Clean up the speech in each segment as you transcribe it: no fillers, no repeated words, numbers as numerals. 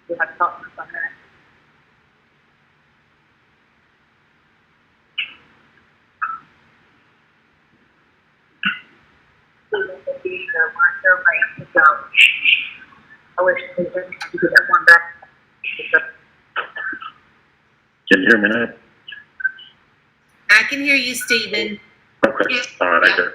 You have thoughts on that? They're right to go. I wish they didn't have to do that one back. Can you hear me now? I can hear you, Stephen. Okay, all right, I got you.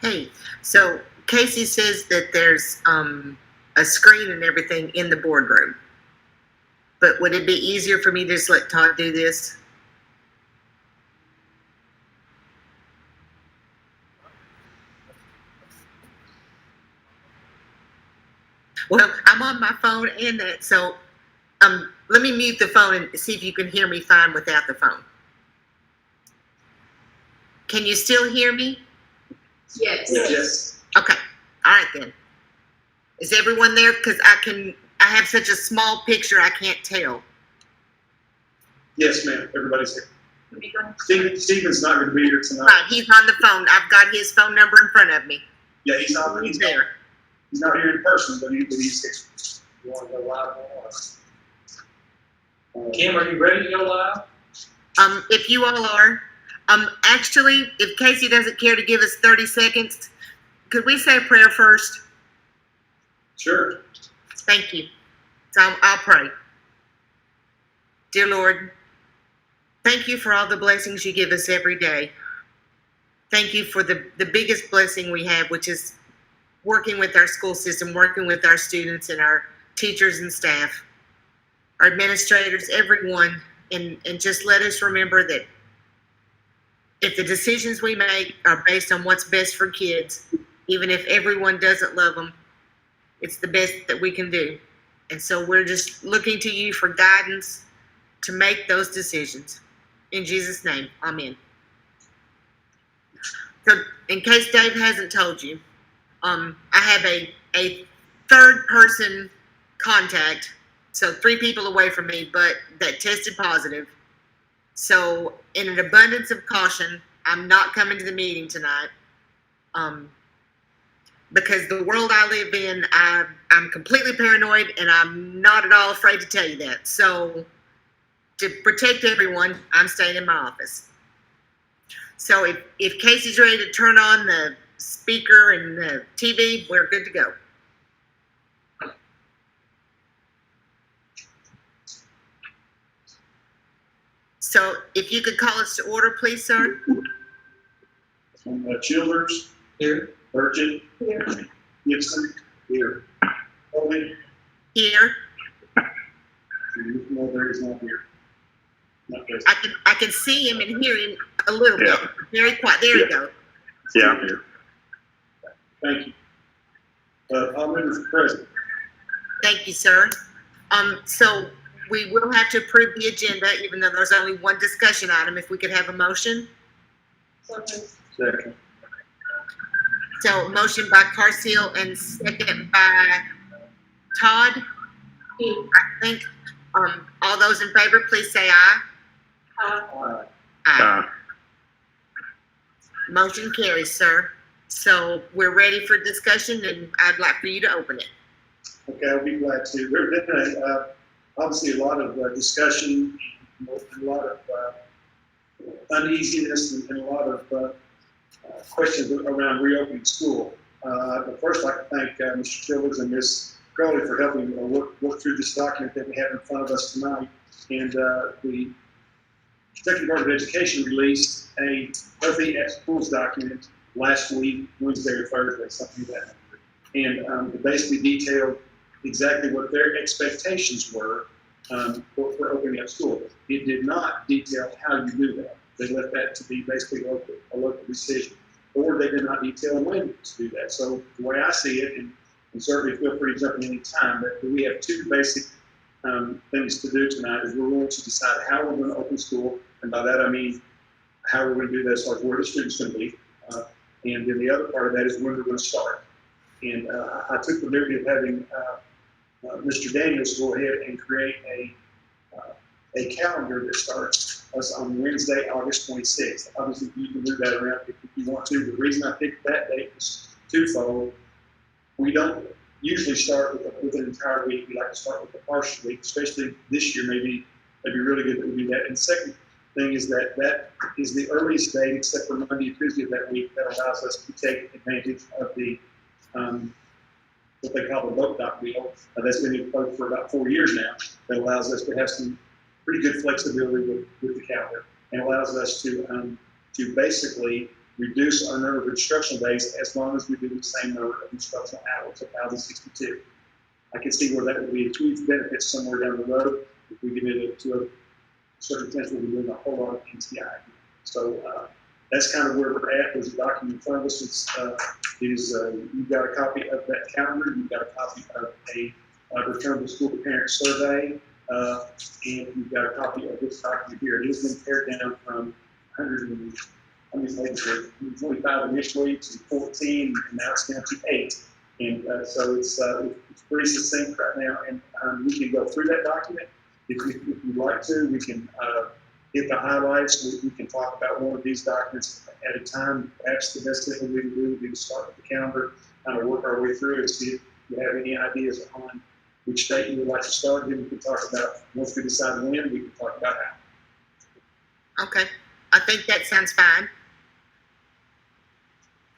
Hey, so Casey says that there's a screen and everything in the boardroom. But would it be easier for me to just let Todd do this? Well, I'm on my phone and that, so let me mute the phone and see if you can hear me fine without the phone. Can you still hear me? Yes. Yes. Okay. All right then. Is everyone there? Because I have such a small picture I can't tell. Yes, ma'am. Everybody's here. Would be going Stephen's not going to be here tonight. Right, he's on the phone. I've got his phone number in front of me. Yeah, he's not. He's there. He's not here in person, but he's here. You want to go live on live? Kim, are you ready to go live? If you all are, actually, if Casey doesn't care to give us 30 seconds, could we say a prayer first? Sure. Thank you. So I'll pray. Dear Lord, thank you for all the blessings you give us every day. Thank you for the biggest blessing we have, which is working with our school system, working with our students and our teachers and staff, our administrators, everyone, and just let us remember that if the decisions we make are based on what's best for kids, even if everyone doesn't love them, it's the best that we can do. And so we're just looking to you for guidance to make those decisions. In Jesus' name, amen. So in case Dave hasn't told you, I have a third person contact, so 3 people away from me, but that tested positive. So in an abundance of caution, I'm not coming to the meeting tonight. Because the world I live in, I'm completely paranoid, and I'm not at all afraid to tell you that. So to protect everyone, I'm staying in my office. So if Casey's ready to turn on the speaker and the TV, we're good to go. So if you could call us to order, please, sir. Childers here. Burgett here. Gibson here. Corbin. Here. No, there is not here. Not present. I can see him and hear him a little bit. Yeah. Very quiet. There you go. Yeah, I'm here. Thank you. All members present. Thank you, sir. So we will have to approve the agenda, even though there's only one discussion item. If we could have a motion. Second. So motion by Carseal and second by Todd. I think. All those in favor, please say aye. Aye. Aye. Motion carries, sir. So we're ready for discussion, and I'd like for you to open it. Okay, I'll be glad to. There's been obviously a lot of discussion, and a lot of uneasiness, and a lot of questions around reopening school. But first, I'd like to thank Mr. Childers and Ms. Crowley for helping work through this document that we have in front of us tonight. And the Secretary Board of Education released a Healthy at Schools document last week, Wednesday or Thursday, something like that. And it basically detailed exactly what their expectations were for opening up school. It did not detail how you do that. They left that to be basically a local decision. or they did not detail when to do that. So the way I see it, and certainly feel free to jump in any time, but we have two basic things to do tonight. Is we're going to decide how we're going to open school, and by that I mean how we're going to do this, like where the students going to be, and then the other part of that is when we're going to start. And I took the liberty of having Mr. Daniels go ahead and create a calendar that starts us on Wednesday, August 26th. Obviously, you can move that around if you want to. The reason I picked that date is twofold. We don't usually start with an entire week. We like to start with a partial week, especially this year. Maybe it'd be really good that we do that. And the second thing is that is the earliest date, except for Monday and Tuesday of that week, that allows us to take advantage of the what they call the vote doc deal. That's been in place for about 4 years now. That allows us to have some pretty good flexibility with the calendar, and allows us to basically reduce our number of instructional days as long as we do the same number of instructional hours, 1,062. I can see where that would be a huge benefit somewhere down the road if we get into a circumstance where we're doing a whole lot of NCI. So that's kind of where we're at. There's a document in front of us. You've got a copy of that calendar. You've got a copy of a return to school to parents survey, and you've got a copy of this document here. It has been pared down from 25 initially to 14, and now it's down to 8. And so it's pretty succinct right now. And we can go through that document. If you'd like to, we can hit the highlights. We can talk about one of these documents at a time. Perhaps the best thing we can do would be to start with the calendar, kind of work our way through it, see if you have any ideas on which date you would like to start. Then we can talk about, once we decide when, we can talk about how. Okay, I think that sounds fine.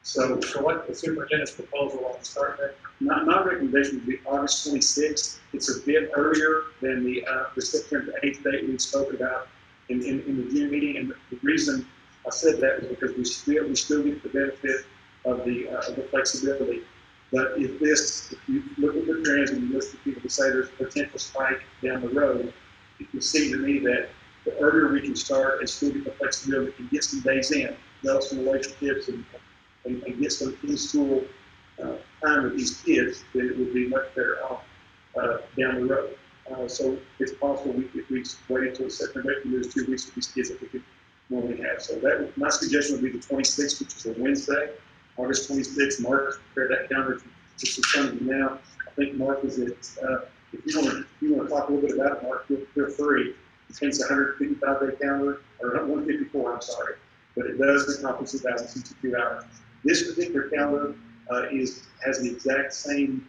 So what the superintendent's proposal on the start date? my recommendation would be August 26th. It's a bit earlier than the September 8th date we spoke about in the June meeting. And the reason I said that was because we still get the benefit of the flexibility. But if you look at the trends and you listen to people to say there's a potential spike down the road, it can seem to me that the earlier we can start and still get the flexibility and get some days in, develop some relationships and get some in-school time with these kids, then it would be much better off down the road. So it's possible if we wait until September, we lose 2 weeks with these kids that we could normally have. So my suggestion would be the 26th, which is a Wednesday, August 26th. Mark, prepare that calendar just in front of you now. I think Mark is at, if you want to talk a little bit about it, Mark, feel free. It takes a 155-day calendar, or 154, I'm sorry, but it does encompass 1,062 hours. This particular calendar has the exact same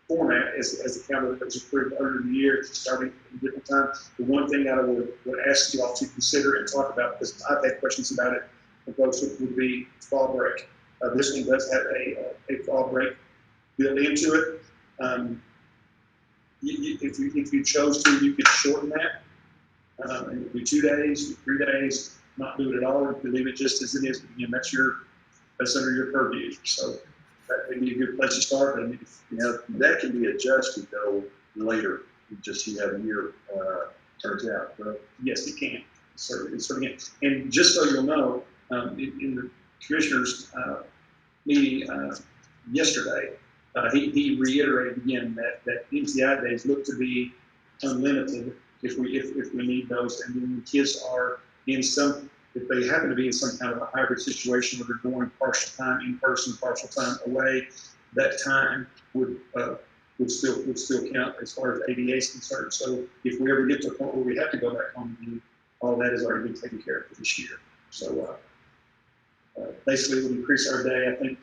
format as the calendar that was approved earlier in the year, starting at a different time. The one thing that I would ask you all to consider and talk about, because I've had questions about it, and folks, would be fall break. This one does have a fall break built into it. If you chose to, you could shorten that. And it would be 2 days, 3 days, not do it at all. You could leave it just as it is. But again, that's under your purview. So that may be a good place to start. But that can be adjusted though later. Just see how the year turns out. Right? Yes, it can. Certainly can. And just so you'll know, in the commissioners' meeting yesterday, he reiterated again that MCI days look to be unlimited if we need those, and then the kids are if they happen to be in some kind of a hybrid situation where they're going partial time in person, partial time away, that time would still count as far as ADA is concerned. So if we ever get to a point where we have to go back home, all that has already been taken care of for this year. So basically, it would increase our day, I think,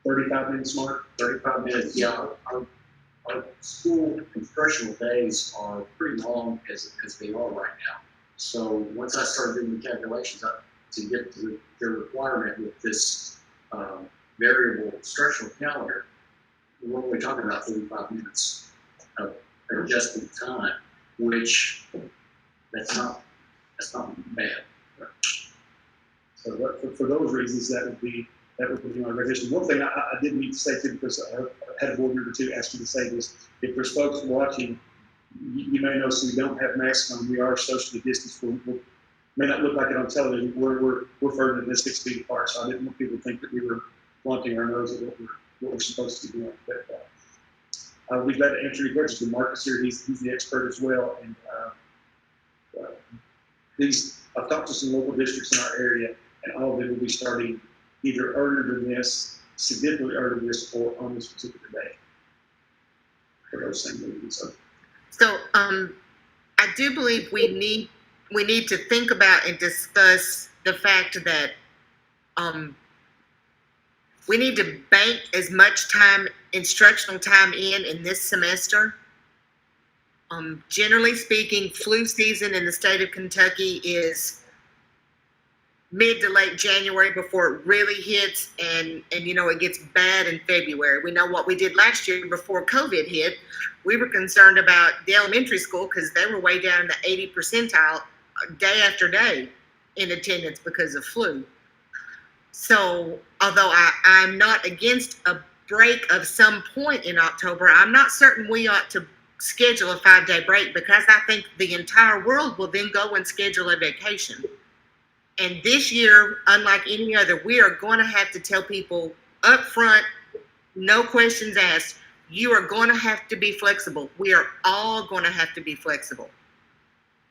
35 minutes, Mark? 35 minutes, yeah. Our school instructional days are pretty long as they are right now. So once I started doing the calculations to get to the requirement with this variable instructional calendar, we're only talking about 35 minutes of adjusted time, which that's not bad. So for those reasons, that would be my recommendation. One thing I didn't need to say too, because I had a board member too ask me to say this. If there's folks watching, you may know, so we don't have masks on. We are socially distanced. We'll may not look like it on television, we're further than 6 feet apart. So I didn't want people to think that we were blunting our nose at what we're supposed to be doing. But we've got to answer your questions. Marcus here, he's the expert as well. And I've talked to some local districts in our area, and all of them will be starting either earlier than this, significantly earlier than this, or on this particular day for those same meetings. So, I do believe we need to think about and discuss the fact that we need to bank as much time, instructional time in this semester. Generally speaking, flu season in the state of Kentucky is mid to late January before it really hits, and it gets bad in February. We know what we did last year before COVID hit. We were concerned about the elementary school because they were way down in the 80 percentile day after day in attendance because of flu. So although I'm not against a break of some point in October, I'm not certain we ought to schedule a 5-day break, because I think the entire world will then go and schedule a vacation. And this year, unlike any other, we are going to have to tell people up front, no questions asked, you are going to have to be flexible. We are all going to have to be flexible.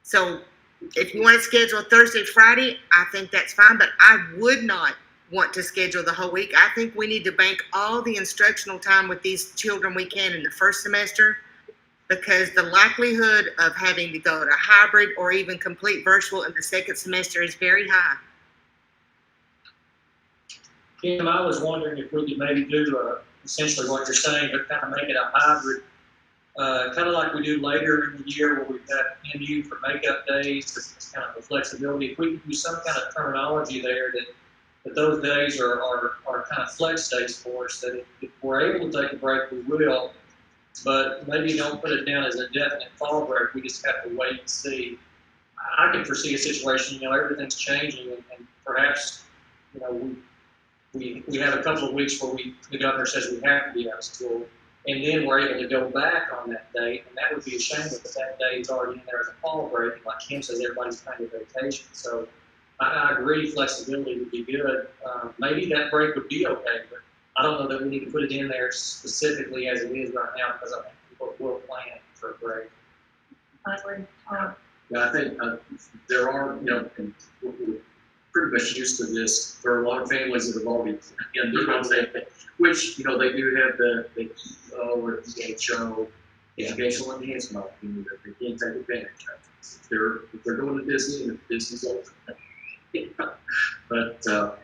So if you want to schedule Thursday, Friday, I think that's fine, but I would not want to schedule the whole week. I think we need to bank all the instructional time with these children we can in the first semester, because the likelihood of having to go to hybrid or even complete virtual in the second semester is very high. Kim, I was wondering if we could maybe do essentially what you're saying, but kind of make it a hybrid, kind of like we do later in the year where we've got MU for makeup days. It's kind of the flexibility. If we can use some kind of terminology there that those days are kind of flex days for us, that if we're able to take a break, we will. But maybe don't put it down as a definite fall break. We just have to wait and see. I can foresee a situation, everything's changing, and perhaps, we have a couple of weeks where the governor says we have to be out of school, and then we're able to go back on that date, and that would be a shame if that day is already in there as a fall break, and like Kim says, everybody's kind of vacation. So I agree, flexibility would be good. Maybe that break would be okay, but I don't know that we need to put it in there specifically as it is right now, because I think people will plan for a break. Yeah, I think there are, and we're pretty much used to this. There are a lot of families that have already, which, they do have the EO or EHO, educational enhancement opportunity that they can take advantage of. If they're going to Disney, and if Disney's open. But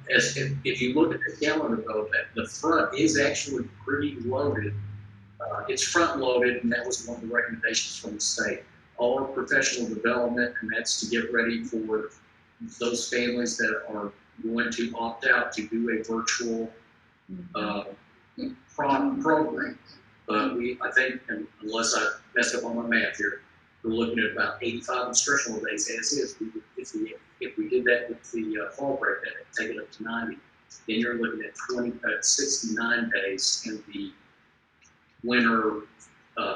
if you look at the calendar, though, the front is actually pretty loaded. It's front loaded, and that was one of the recommendations from the state. All professional development, and that's to get ready for those families that are going to opt out to do a virtual program. But I think, and unless I messed up on my math here, we're looking at about 85 instructional days as is. If we did that with the fall break, that would take it up to 90. Then you're looking at 69 days in the winter,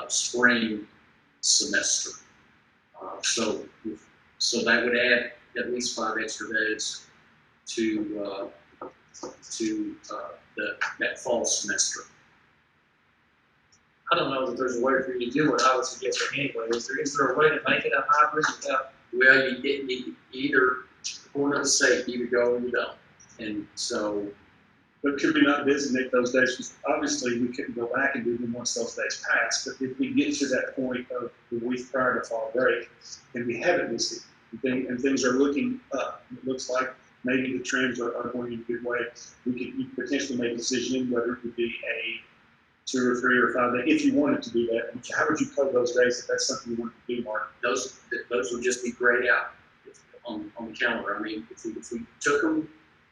spring semester. So that would add at least 5 extra days to that fall semester. I don't know that there's a way for you to do what I would suggest anyway. Is there a way to make it a hybrid without? Well, you either, according to the state, you either go or you don't. And so. But could we not designate those days? Because obviously we couldn't go back and do them once those days pass. But if we get to that point of the week prior to fall break, and we haven't missed it, and things are looking up, it looks like maybe the trends are going in a good way, we could potentially make a decision whether it would be a 2 or 3 or 5 day, if you wanted to do that. How would you code those days if that's something you wanted to do, Mark? Those would just be grayed out on the calendar. I mean, if we took them,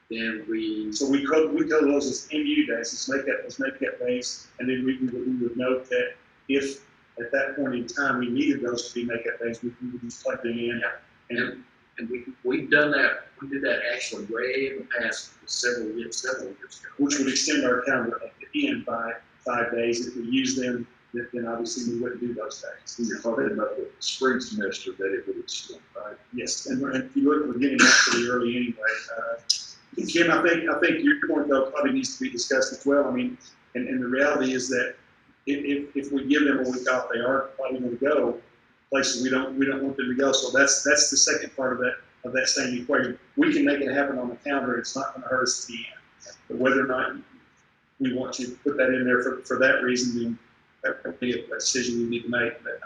then we code those as MU days. Let's make that days, and then we would note that if at that point in time we needed those to be makeup days, we would just plug them in. Yeah. And we've done that. We did that actually way in the past several years ago. Which would extend our calendar at the end by 5 days if we use them then obviously we wouldn't do those days. You're talking about the spring semester that it would extend, right? Yes, and if you look, we're getting that pretty early anyway. Kim, I think your point though probably needs to be discussed as well. I mean, and the reality is that if we give them a week off, they are probably going to go places we don't want them to go. So that's the second part of that same equation. We can make it happen on the calendar. It's not going to hurt us at the end. But whether or not we want to put that in there for that reason, then that would be a decision we need to make. But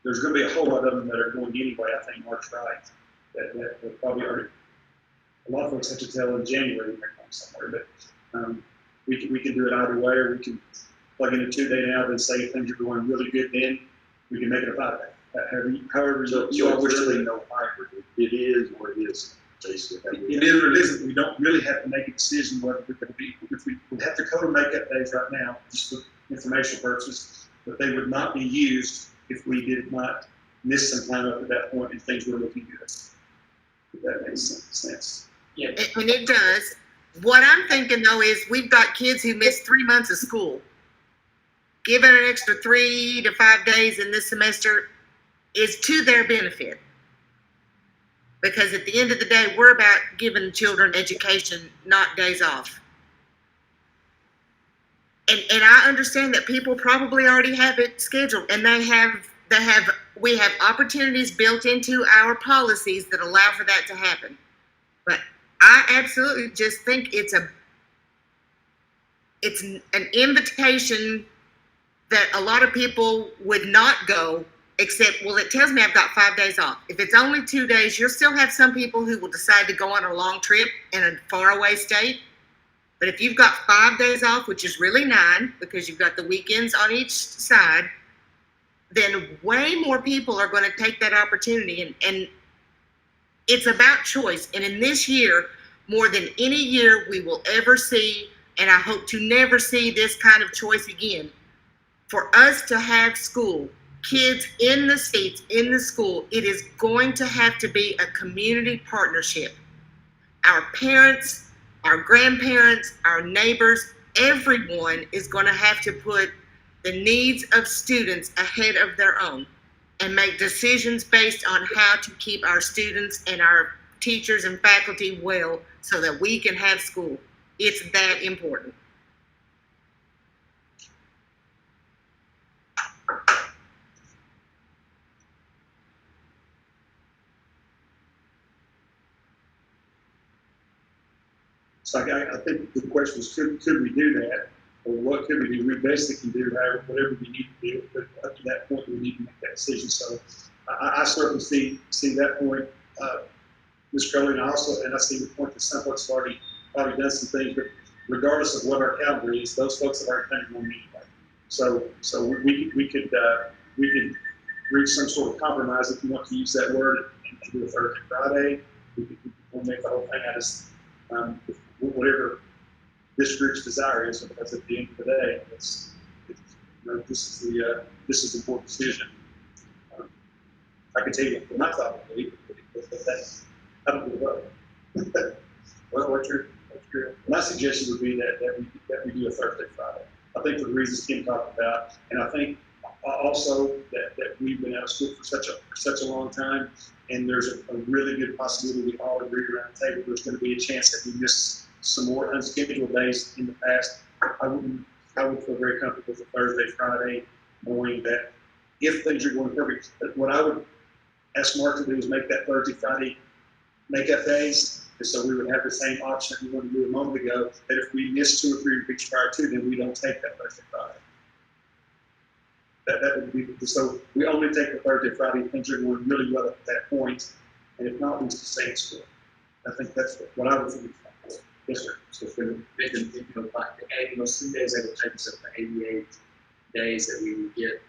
there's going to be a whole lot of them that are going anyway. I think Mark's right. That probably are. A lot of folks have to tell in January they're going somewhere, but we can do it either way, or we can plug in a 2-day now and say if things are going really good, then we can make it a 5-day. However, So I wish really no hybrid. It is or it isn't, basically. it is or it isn't. We don't really have to make a decision whether we're going to be. If we have to cover makeup days right now, just for informational purposes, but they would not be used if we did not miss some time up at that point and things were looking good. If that makes sense. Yeah. And it does. What I'm thinking though is we've got kids who missed 3 months of school. Giving an extra 3 to 5 days in this semester is to their benefit. Because at the end of the day, we're about giving children education, not days off. And I understand that people probably already have it scheduled, and we have opportunities built into our policies that allow for that to happen. But I absolutely just think it's an invitation that a lot of people would not go, except, well, it tells me I've got 5 days off. If it's only 2 days, you'll still have some people who will decide to go on a long trip in a faraway state. But if you've got 5 days off, which is really 9, because you've got the weekends on each side, then way more people are going to take that opportunity. And it's about choice. And in this year, more than any year we will ever see, and I hope to never see this kind of choice again, for us to have school, kids in the seats in the school, it is going to have to be a community partnership. Our parents, our grandparents, our neighbors, everyone is going to have to put the needs of students ahead of their own and make decisions based on how to keep our students and our teachers and faculty well so that we can have school. It's that important. So I think the question is, could we do that? Or what could we do? We basically do whatever we need to do, but up to that point, we need to make that decision. So I certainly see that point, Ms. Crowley, and I see the point that some folks have already done some things, but regardless of what our calendar is, those folks have already done it anyway. So we could reach some sort of compromise, if you want to use that word, and do a Thursday, Friday. We'll make the whole thing out of whatever this group's desire is, because at the end of the day, this is the important decision. I can tell you what my thought would be, but that's, I don't know what. Well, what's your my suggestion would be that we do a Thursday, Friday. I think for the reasons Kim talked about, and I think also that we've been out of school for such a long time, and there's a really good possibility we all agree around the table there's going to be a chance that we miss some more unscheduled days in the past. I would feel very comfortable with a Thursday, Friday, knowing that if things are going perfect, what I would ask Mark to do is make that Thursday, Friday makeup days, and so we would have the same option that we wanted to do a moment ago, that if we miss 2 or 3 weeks prior to, then we don't take that Thursday, Friday. That would be, so we only take the Thursday, Friday, things are going really well at that point, and if not, we just stay in school. I think that's what I would think. Yes, sir. So for the vision, like the 80, those 2 days that would take us up to 88 days that we would get.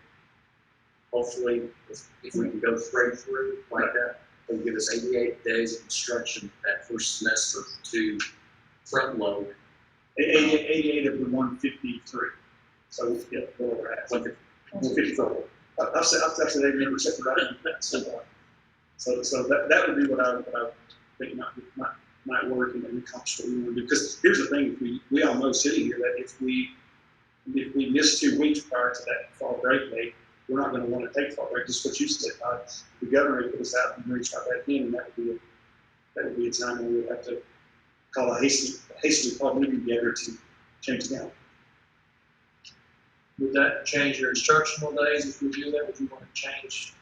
Hopefully, if we can go straight through like that, it'll give us 88 days of instruction that first semester to front load. 88 of the 153. So yeah, where we're at. 154. I've said 80 except for that. So that would be what I would think might work and accomplish what we want to do. Because here's the thing: we all know sitting here that if we if we miss 2 weeks prior to that fall break date, we're not gonna wanna take fall break, just what you said, the governor would put us out and reach right back in, and that would be a time when we would have to call a hastily called meeting together to change it down. Would that change your instructional days if we do that? Would you want to change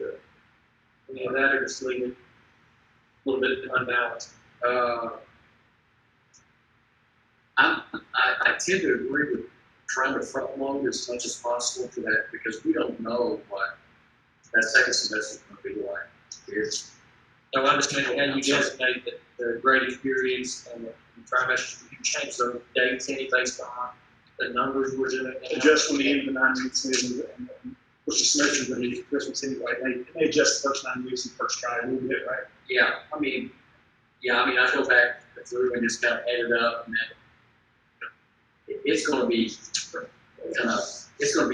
any of that or just leave it a little bit unbalanced? I tend to agree with trying to front load as much as possible for that because we don't know what that second semester is going to be like. It's, No, I understand how you designate the grading periods and the trimesters. You change those dates any based on the numbers we're doing. Adjust when the end of the 9 weeks is, and push the semester to the Christmas anyway. They adjust the first 9 weeks and first try a little bit, right? yeah, I mean, I go back through and just kind of add it up, and then it's going to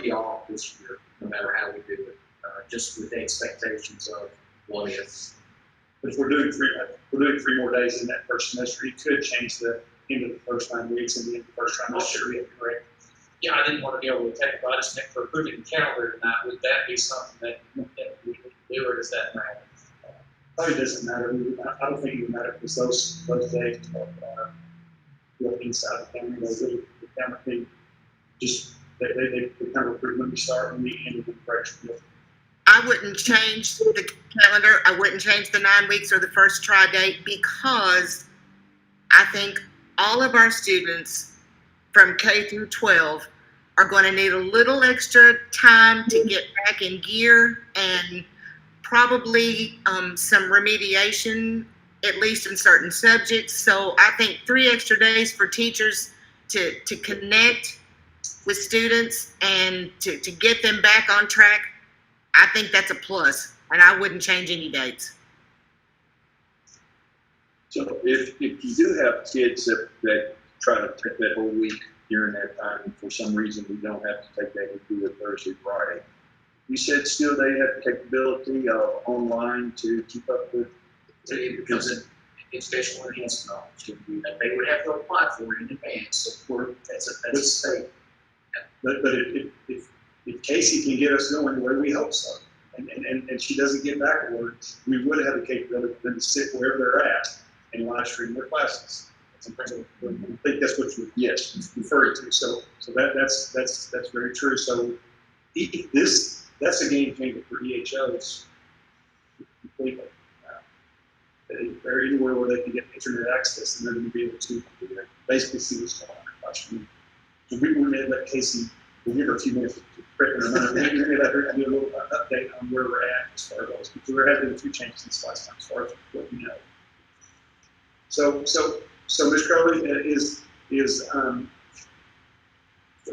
be off this year, no matter how we do it, just with the expectations of what if. But if we're doing 3 more days in that first semester, it could change the end of the first 9 weeks and the end of the first trimester, correct? Yeah, I didn't want to be able to take, but I just meant for approving the calendar tonight, would that be something that we would do, or does that matter? Probably doesn't matter. I don't think it would matter because those days are inside the family. The family thing, just they kind of approve when we start and we end of the correction. I wouldn't change the calendar. I wouldn't change the 9 weeks or the first try date because I think all of our students from K through 12 are going to need a little extra time to get back in gear and probably some remediation, at least in certain subjects. So I think 3 extra days for teachers to connect with students and to get them back on track, I think that's a plus, and I wouldn't change any dates. So if you do have kids that try to take that whole week during that time, and for some reason we don't have to take that, we do it Thursday, Friday. You said still they have the capability of online to keep up with. Because it's special enhancement knowledge. They would have to apply for it in advance. So that's a state. But if Casey can get us going the way we hope so, and she doesn't get backward, we would have the capability for them to sit wherever they're at and live stream their classes. I think that's what you're referring to. So that's very true. So that's a game changer for EHOs completely. They're anywhere where they can get internet access, and they're going to be able to basically see what's going on in the classroom. So we may let Casey, we'll give her a few minutes to prep her mind. We may let her do a little update on where we're at as far as those, because there have been a few changes since last time as far as what we know. So Ms. Crowley is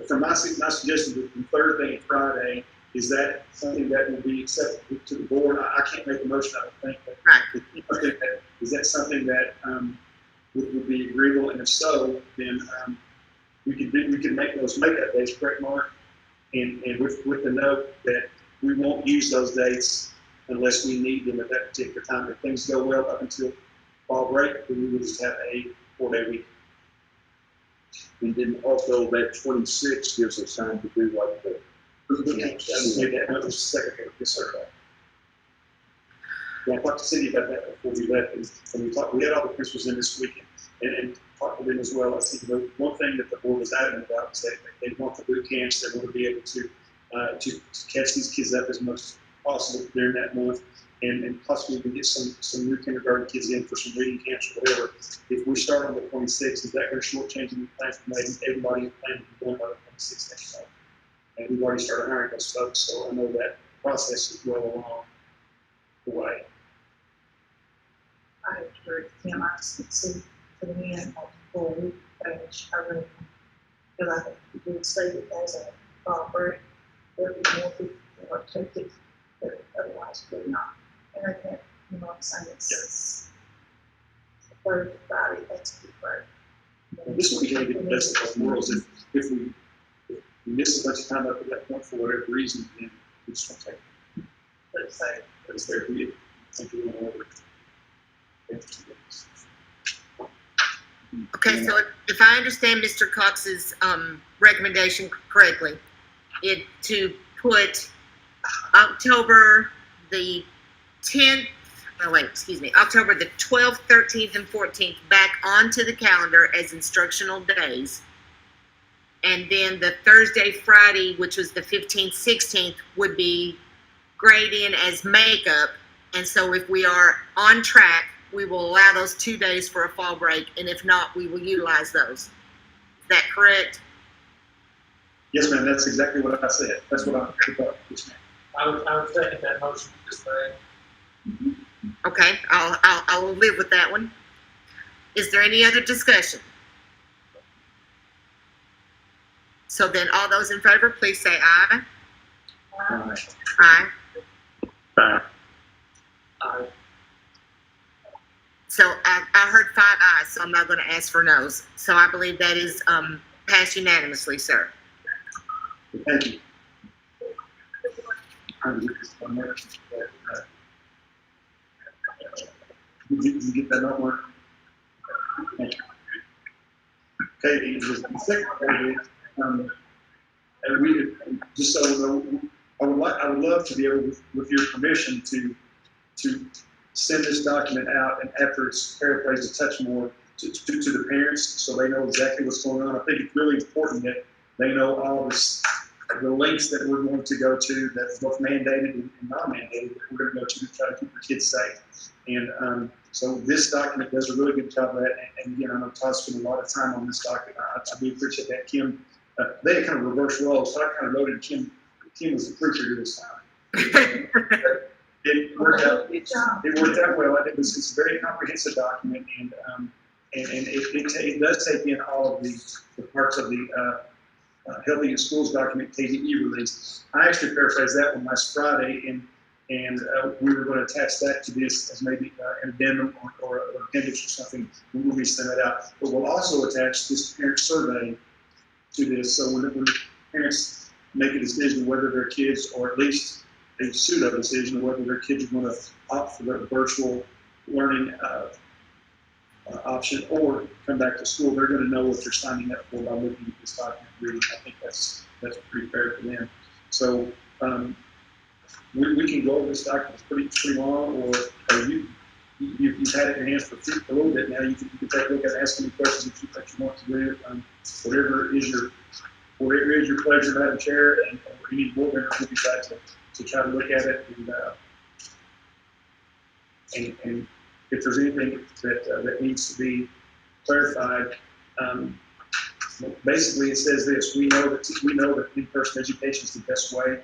from my suggestion, the Thursday and Friday, is that something that will be acceptable to the board? I can't make a motion, I don't think. Right. Is that something that would be agreeable? And if so, then we could make those makeup days, correct, Mark? And with the note that we won't use those dates unless we need them at that particular time. If things go well up until fall break, then we would just have a 4-day week. And then also that 26 gives us time to do like the. That was secretary, yes, sir. Yeah, I talked to Cindy about that before we left, and we had all the principals in this weekend, and talked to them as well. I think the one thing that the board was adamant about is that they want the boot camps, they want to be able to catch these kids up as much as possible during that month, and possibly we can get some new kindergarten kids in for some reading camps or whatever. If we start on the 26th, is that going to shortchange any plans for maybe everybody in plan to be going by the 26th next month? And we've already started hiring those folks, so I know that process is well along the way. I agree with Tim. I just see to the end of the 4-week range. I really, because I think if you would say it as a fall break, there'd be more people that would take it, but otherwise would not. And I think, you know what I'm saying, it's Thursday, Friday, that's good, right? And this will be maybe the best of both worlds. If we miss a bunch of time up at that point for whatever reason, then we just won't take it. Let's say, But it's there for you. Thank you. Okay, so if I understand Mr. Cox's recommendation correctly, it to put October the 10th, October the 12th, 13th, and 14th back onto the calendar as instructional days. And then the Thursday, Friday, which was the 15th, 16th, would be grade in as makeup. And so if we are on track, we will allow those 2 days for a fall break. And if not, we will utilize those. Is that correct? Yes, ma'am, that's exactly what I said. That's what I thought. Yes, ma'am. I would second that motion, Ms. May. Okay, I will live with that one. Is there any other discussion? So then all those in favor, please say aye. Aye. Aye. So I heard 5 ayes, so I'm not going to ask for no's. So I believe that is passed unanimously, sir. Thank you. Did you get that number? Thank you. Okay, the second part and we just so you know, I would love to be able, with your permission, to send this document out and after it's paraphrased a touch more to the parents so they know exactly what's going on. I think it's really important that they know all this, the links that we're going to go to, that's both mandated and non-mandated, that we're going to go to try to keep our kids safe. And so this document does a really good job of that. And again, I know Todd spent a lot of time on this document. I do appreciate that. Kim, they had kind of reverse roles, so I kind of wrote it. Kim was the preacher this time. It worked out. It worked out well. It's a very comprehensive document, and it does take in all of the parts of the Healthy in Schools document KDE release. I actually paraphrased that one last Friday, and we were going to attach that to this as maybe an addendum or an appendix or something when we send it out. But we'll also attach this parent survey to this, so when parents make a decision whether their kids, or at least a pseudo decision whether their kids are going to opt for the virtual learning option or come back to school, they're going to know what they're signing up for by looking at this document reading. I think that's pretty fair for them. So we can go over this document. It's pretty long, or you've had it in your hands for a little bit now. You can take a look at it, ask any questions that you want to do. Whatever is your pleasure, Madam Chair, and any board member will be glad to try to look at it and if there's anything that needs to be clarified. Basically, it says this: we know that in-person education is the best way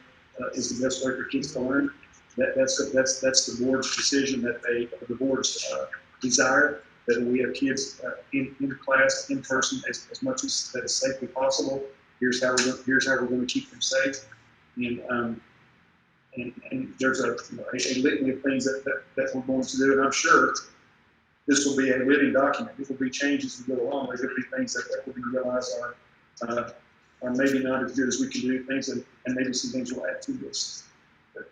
for kids to learn. That's the board's decision, that the board's desire that we have kids in class, in person, as much as that is safely possible. Here's how we're going to keep them safe, and there's a litany of things that we're going to do, and I'm sure this will be a living document. It will be changed as we go along. There will be things that we realize are maybe not as good as we can do things, and maybe some things will add to this. But,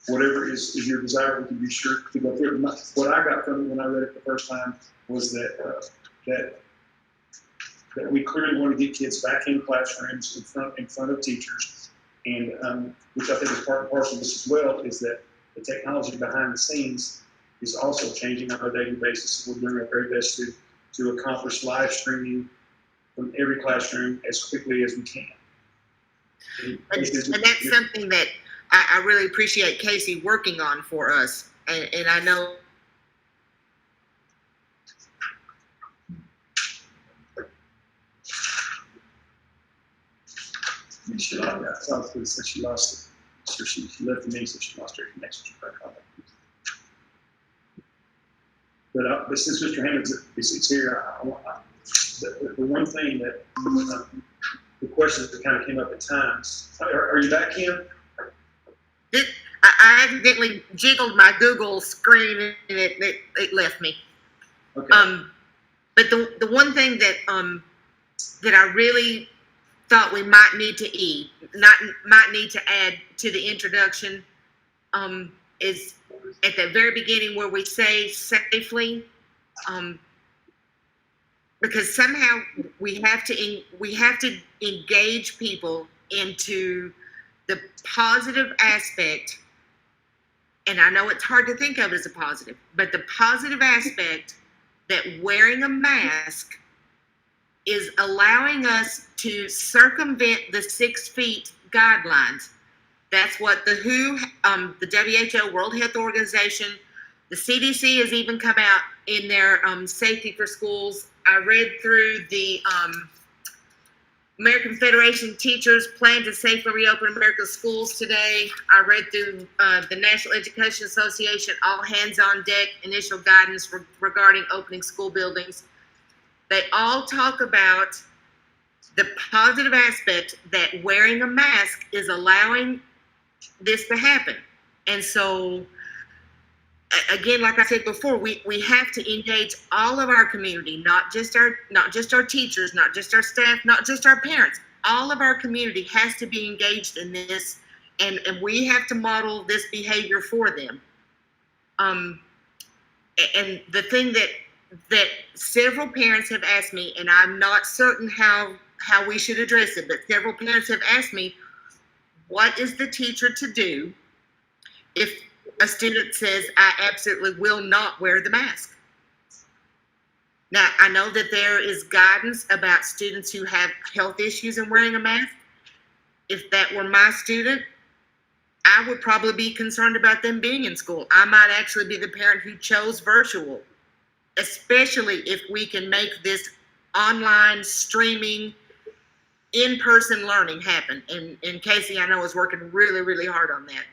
whatever is your desire, we can be sure to go through it. What I got from it when I read it the first time was that we clearly want to get kids back in classrooms in front of teachers, and which I think is part and parcel of this as well, is that the technology behind the scenes is also changing on a daily basis. We're doing our very best to accomplish live streaming from every classroom as quickly as we can. And that's something that I really appreciate Casey working on for us. And I know. She lost it. She lost it. So she left the me, so she lost her connection to her contact. But since Mr. Hammond is here, the one thing that the questions that kind of came up at times. Are you back, Kim? I accidentally jiggled my Google screen and it left me. Okay. But the one thing that I really thought we might need to add to the introduction is at the very beginning where we say safely. because somehow we have to engage people into the positive aspect. And I know it's hard to think of it as a positive, but the positive aspect that wearing a mask is allowing us to circumvent the 6 feet guidelines. That's what the WHO, the WHO, World Health Organization, the CDC has even come out in their safety for schools. I read through the American Federation of Teachers plan to safely reopen America's schools today. I read through the National Education Association all hands on deck initial guidance regarding opening school buildings. They all talk about the positive aspect that wearing a mask is allowing this to happen. And so, again, like I said before, we have to engage all of our community, not just our teachers, not just our staff, not just our parents. All of our community has to be engaged in this, and we have to model this behavior for them. And the thing that several parents have asked me, and I'm not certain how we should address it, but several parents have asked me, what is the teacher to do if a student says, I absolutely will not wear the mask? Now, I know that there is guidance about students who have health issues in wearing a mask. If that were my student, I would probably be concerned about them being in school. I might actually be the parent who chose virtual, especially if we can make this online streaming, in-person learning happen. And Casey, I know, is working really, really hard on that.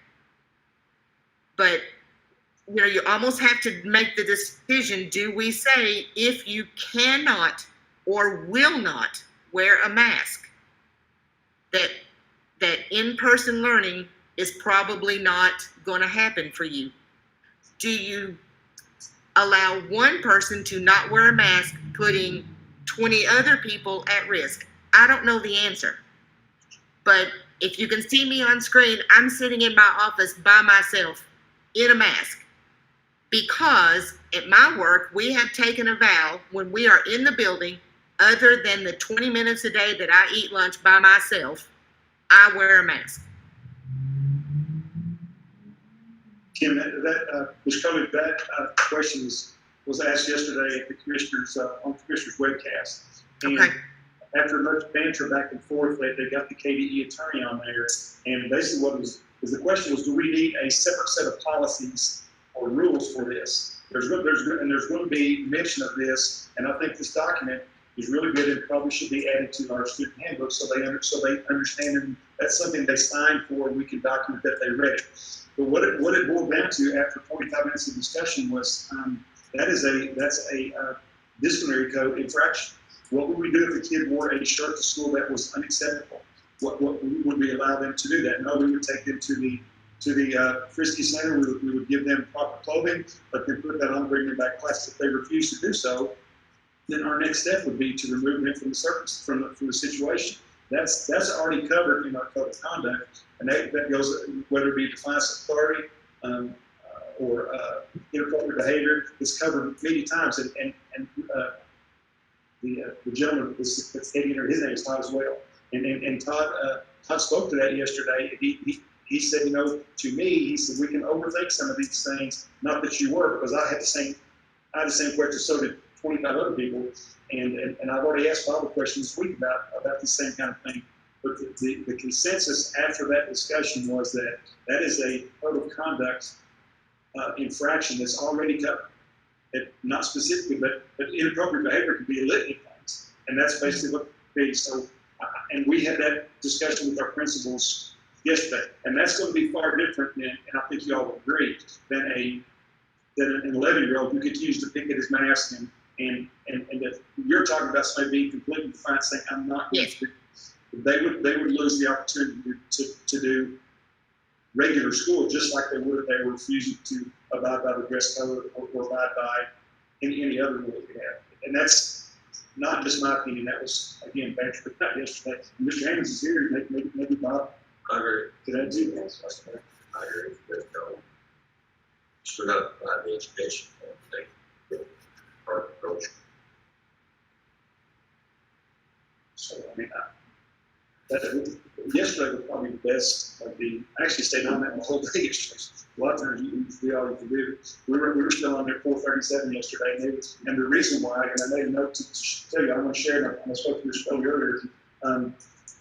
But, you almost have to make the decision, do we say if you cannot or will not wear a mask, that in-person learning is probably not going to happen for you? Do you allow one person to not wear a mask, putting 20 other people at risk? I don't know the answer. But if you can see me on screen, I'm sitting in my office by myself in a mask, because at my work, we have taken a vow when we are in the building, other than the 20 minutes a day that I eat lunch by myself, I wear a mask. Kim, Ms. Coley, that question was asked yesterday at the commissioners, on the commissioners webcast. And Okay. after much banter back and forth, they got the KDE attorney on there. And basically what was the question was, do we need a separate set of policies or rules for this? There's going to be mention of this, and I think this document is really good and probably should be added to our student handbook so they understand, and that's something they signed for, and we can document that they read it. But what it boiled down to after 45 minutes of discussion was that's a disciplinary code infraction. What would we do if a kid wore a shirt to school that was unacceptable? What would we allow them to do that? No, we would take them to the Frisky Center. We would give them proper clothing, but then put that on, bring them back to class. If they refuse to do so, then our next step would be to remove them from the service, from the situation. That's already covered in our code of conduct, and that goes, whether it be defiance of authority or inappropriate behavior. It's covered many times, and the gentleman that's stating here, his name is Todd as well. And Todd spoke to that yesterday. He said, to me, he said, we can overthink some of these things. Not that you were, because I had the same question. So did 25 other people, and I've already asked Bob a question this week about the same kind of thing. But the consensus after that discussion was that is a code of conduct infraction that's already covered. Not specifically, but inappropriate behavior could be a litany of things, and that's basically what it be. So, and we had that discussion with our principals yesterday, and that's going to be far different than, and I think you all will agree, than an 11-year-old who continues to pick at his mask and that you're talking about somebody being completely defiant, saying I'm not going to. They would lose the opportunity to do regular school just like they would if they were refusing to abide by the dress code or abide by any other rule that we have. And that's not just my opinion. That was, again, bantered about yesterday. Mr. Hammons is here. Maybe Bob. I agree. Could I do that? I agree. Stood up by the education. Our approach. mean, yesterday was probably the best of I actually stayed on that the whole day yesterday. A lot of times you do all you can do. We were still on there at 4:37 yesterday, and the reason why, and I made a note to tell you, I'm going to share it. I spoke to your story earlier.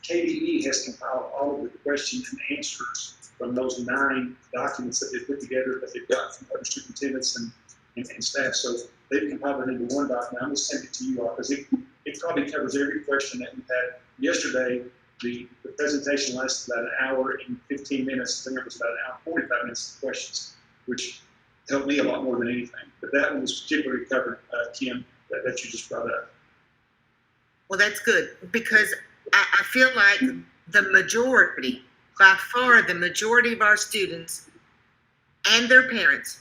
KDE has compiled all of the questions and answers from those 9 documents that they put together that they've got from other superintendents and staff. So they've compiled it into one document. I'm going to send it to you all because it probably covers every question that we had yesterday. The presentation lasted about an hour and 15 minutes. I think it was about an hour and 45 minutes of questions, which helped me a lot more than anything. But that one was particularly covered, Kim, that you just brought up. Well, that's good because I feel like the majority, by far the majority of our students and their parents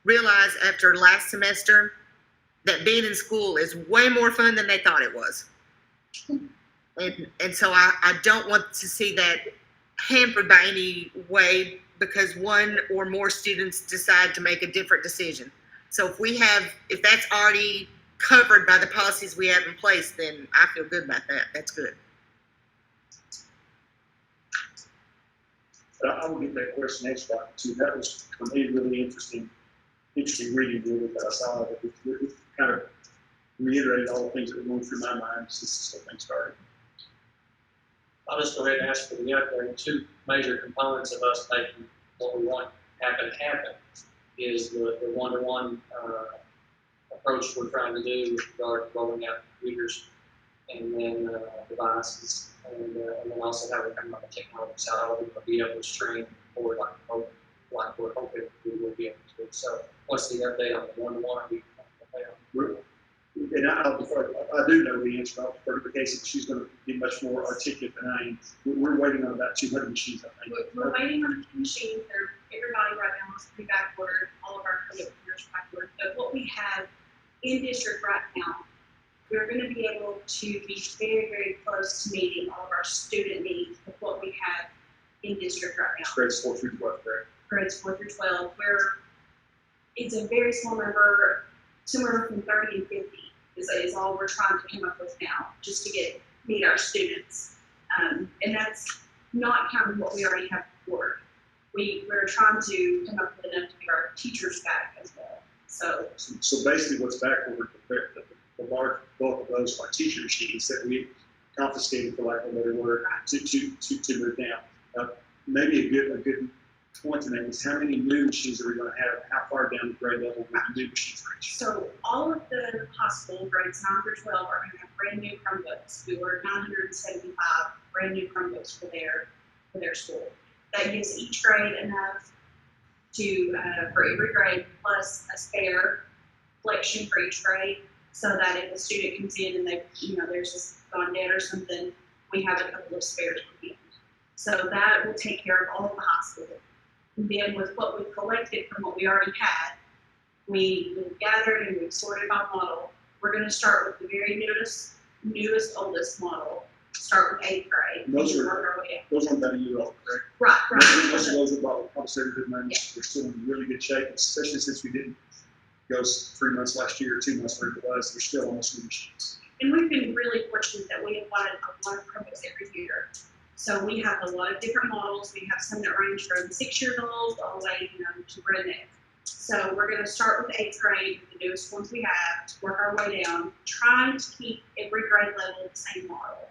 realize after last semester that being in school is way more fun than they thought it was. And so I don't want to see that hampered by any way because one or more students decide to make a different decision. So if that's already covered by the policies we have in place, then I feel good about that. That's good. I will get that question answered out too. That was for me really interesting reading that I saw. It kind of reiterated all the things that were going through my mind since this whole thing started. I'll just go ahead and ask for the update. 2 major components of us making what we want happen is the one-to-one approach we're trying to do with regard to rolling out computers and then devices, and then also how we're coming up with technology, so how we're going to be able to stream forward like we're hoping we will be able to. So what's the update on the one-to-one? And I do know the answer. I'll defer to Casey. She's going to be much more articulate than I am. We're waiting on about 200 machines, I think. We're waiting on the machines. Everybody right now is pretty backward. All of our computers are backward. But what we have in district right now, we're going to be able to be very, very close to meeting all of our student needs with what we have in district right now. Grades 4 through 12, correct? Grades 4 through 12, where it's a very small number, somewhere from 30 and 50 is all we're trying to come up with now, just to meet our students. And that's not counting what we already have before. We're trying to come up with enough to give our teachers back as well. So basically what's backward, the large bulk of those are teacher machines that we confiscated, for lack of a better word, to move down. Maybe a good point to make is how many new machines are we going to have? How far down the grade level will the new machines reach? So all of the hospital grades 9 through 12 are going to have brand new Chromebooks. We ordered 975 brand new Chromebooks for their school. That gives each grade enough for every grade plus a spare collection for each grade, so that if a student comes in and there's just gone dead or something, we have a couple of spares at the end. So that will take care of all of the hospital. And then with what we've collected from what we already had, we've gathered and we've sorted by model. We're going to start with the very newest, oldest model. Start with 8th grade. Those work our way up. Those aren't about a year old, correct? Right. Most of those are about good money. They're still in really good shape, especially since we didn't go 3 months last year or 2 months where it was. They're still almost new machines. And we've been really fortunate that we have wanted a lot of Chromebooks every year. So we have a lot of different models. We have some that range from 6 years old all the way to redneck. So we're going to start with 8th grade, the newest ones we have, to work our way down, trying to keep every grade level the same model.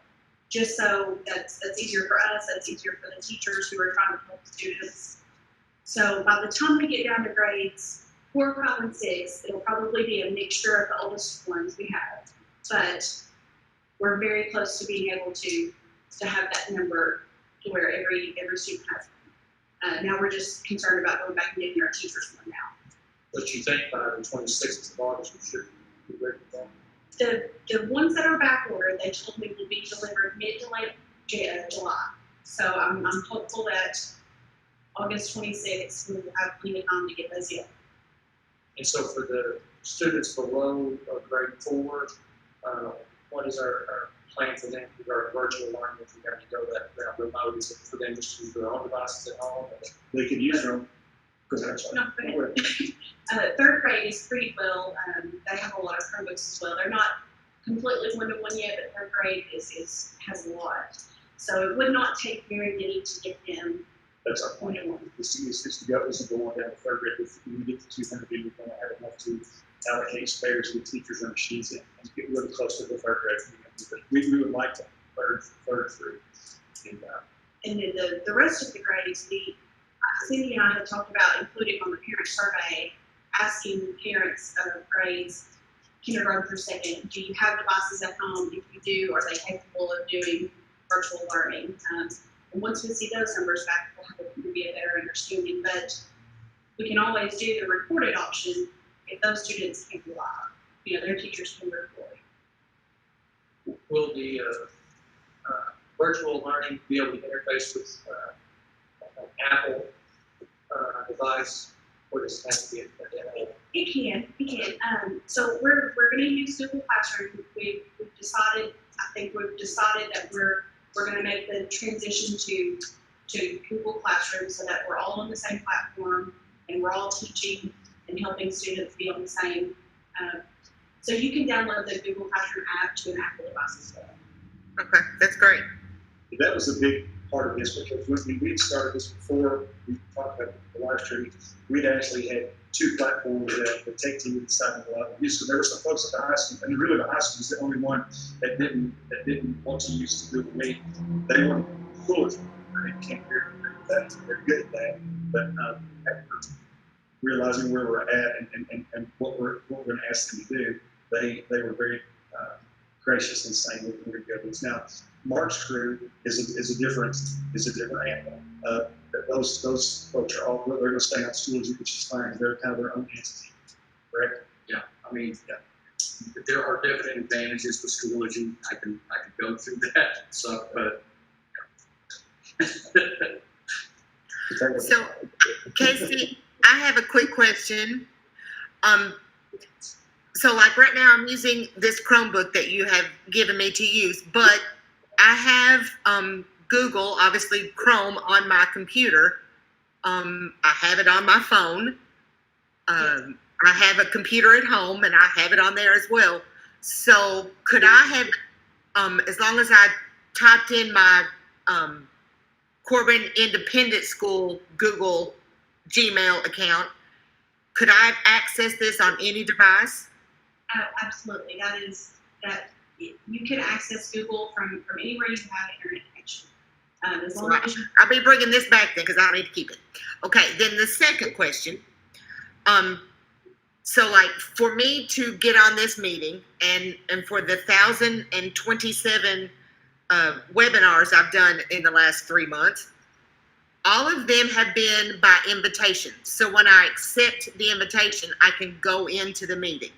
Just so that's easier for us, that's easier for the teachers who are trying to help the students. So by the time we get down to grades 4, 5, and 6, it'll probably be a mixture of the oldest ones we have. But we're very close to being able to have that number to where every student has one. Now we're just concerned about going back and getting our teachers one now. But you think by the 26th of August, we should be ready for that? The ones that are back ordered, they told me will be delivered mid to late July. So I'm hopeful that August 26th, we will have plenty of time to get those in. And so for the students below grade 4, what is our plan for them to go virtual learning if we have to go that route remote? Is it for them just to use their own devices at home? They can use them. No, go ahead. 3rd grade is pretty well. They have a lot of Chromebooks as well. They're not completely one-to-one yet, but third grade has a lot. So it would not take very many to get them That's our point. one-to-one. The is to go on down to third grade. If we get to 200, we're going to have enough to allocate spares with teachers and machines and get really close to the third grade. But we would like to third through. And then the rest of the grades, Cindy and I had talked about including on the parent survey, asking parents of grades kindergarten through second, do you have devices at home? If you do, are they capable of doing virtual learning? And once we see those numbers back, we'll have maybe a better understanding. But we can always do the recorded option if those students can't be live. Their teachers can record. Will the virtual learning be able to interface with an Apple device, or does it have to be a demo? It can. So we're going to use Google Classroom. We've decided that we're going to make the transition to Google Classroom so that we're all on the same platform and we're all teaching and helping students be on the same. So you can download the Google Classroom app to an Apple device as well. Okay, that's great. That was a big part of this because when we started this before we talked about the live stream, we'd actually had two platforms that the tech team decided to allow use. So there were some folks at the high school, and really the high school was the only one that didn't want to use Google Meet. They wanted cool. They can't hear that. They're good at that, but after realizing where we're at and what we're going to ask them to do, they were very gracious in saying we're going to go this. Now, Mark's crew is a different animal. Those folks are all they're going to stay on Schoology, which is fine. They're kind of their own entity, correct? Yeah, I mean, there are definite advantages to Schoology. I can go through that. So, but So, Casey, I have a quick question. So like right now I'm using this Chromebook that you have given me to use, but I have Google, obviously Chrome on my computer. I have it on my phone. I have a computer at home and I have it on there as well. So could I have, as long as I typed in my Corbin Independent School Google Gmail account, could I access this on any device? Absolutely. That you can access Google from anywhere you have internet connection. As long as I'll be bringing this back then because I don't need to keep it. Okay, then the second question. So like for me to get on this meeting and for the 1,027 webinars I've done in the last 3 months, all of them have been by invitation. So when I accept the invitation, I can go into the meeting.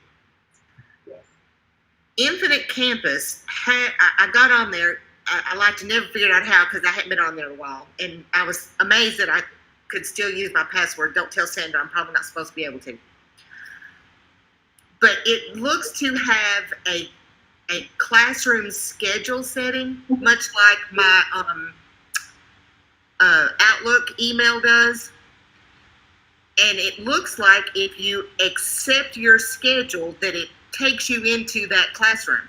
Infinite Campus, I got on there. I like to never figure out how because I hadn't been on there in a while. And I was amazed that I could still use my password. Don't tell Sandra, I'm probably not supposed to be able to. But it looks to have a classroom schedule setting, much like my Outlook email does. And it looks like if you accept your schedule that it takes you into that classroom.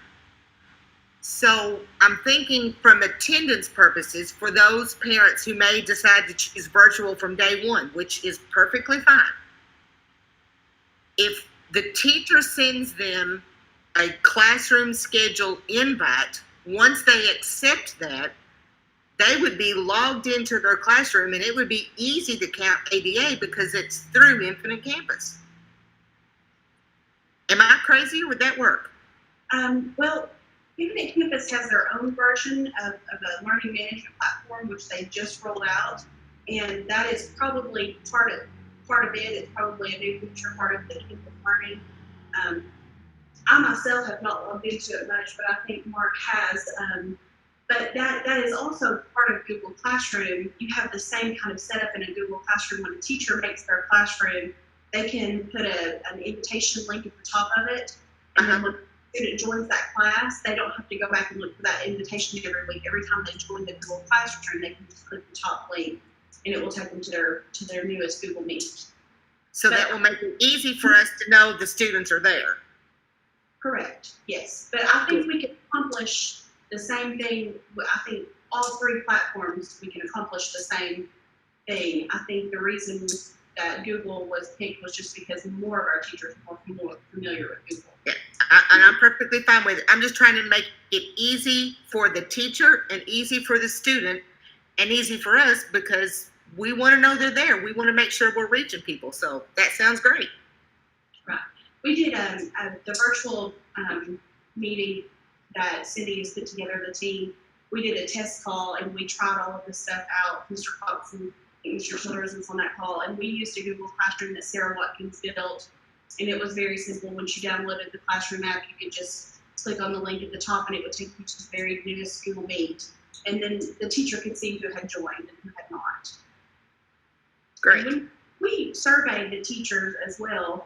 So I'm thinking from attendance purposes for those parents who may decide to choose virtual from day one, which is perfectly fine. If the teacher sends them a classroom schedule invite, once they accept that, they would be logged into their classroom and it would be easy to count ADA because it's through Infinite Campus. Am I crazy or would that work? Well, Infinite Campus has their own version of a learning management platform, which they just rolled out. And that is probably part of it. It's probably a new feature, part of the campus learning. I myself have not logged into it much, but I think Mark has. But that is also part of Google Classroom. You have the same kind of setup in a Google Classroom. When a teacher makes their classroom, they can put an invitation link at the top of it. And then when a student joins that class, they don't have to go back and look for that invitation every week. Every time they join the Google Classroom, they can just click the top link and it will take them to their newest Google Meet. So that will make it easy for us to know the students are there. Correct, yes. But I think we can accomplish the same thing. I think all three platforms, we can accomplish the same thing. I think the reason that Google was picked was just because more of our teachers are more familiar with Google. Yeah, and I'm perfectly fine with it. I'm just trying to make it easy for the teacher and easy for the student and easy for us because we want to know they're there. We want to make sure we're reaching people. So that sounds great. Right. We did the virtual meeting that Cindy has put together, the team. We did a test call and we tried all of this stuff out. Mr. Cox and Mr. Childers was on that call, and we used a Google Classroom that Sarah Watkins built, and it was very simple. Once you downloaded the Classroom app, you could just click on the link at the top, and it would take you to the very minuscule Meet, and then the teacher could see who had joined and who had not. Great. We surveyed the teachers as well.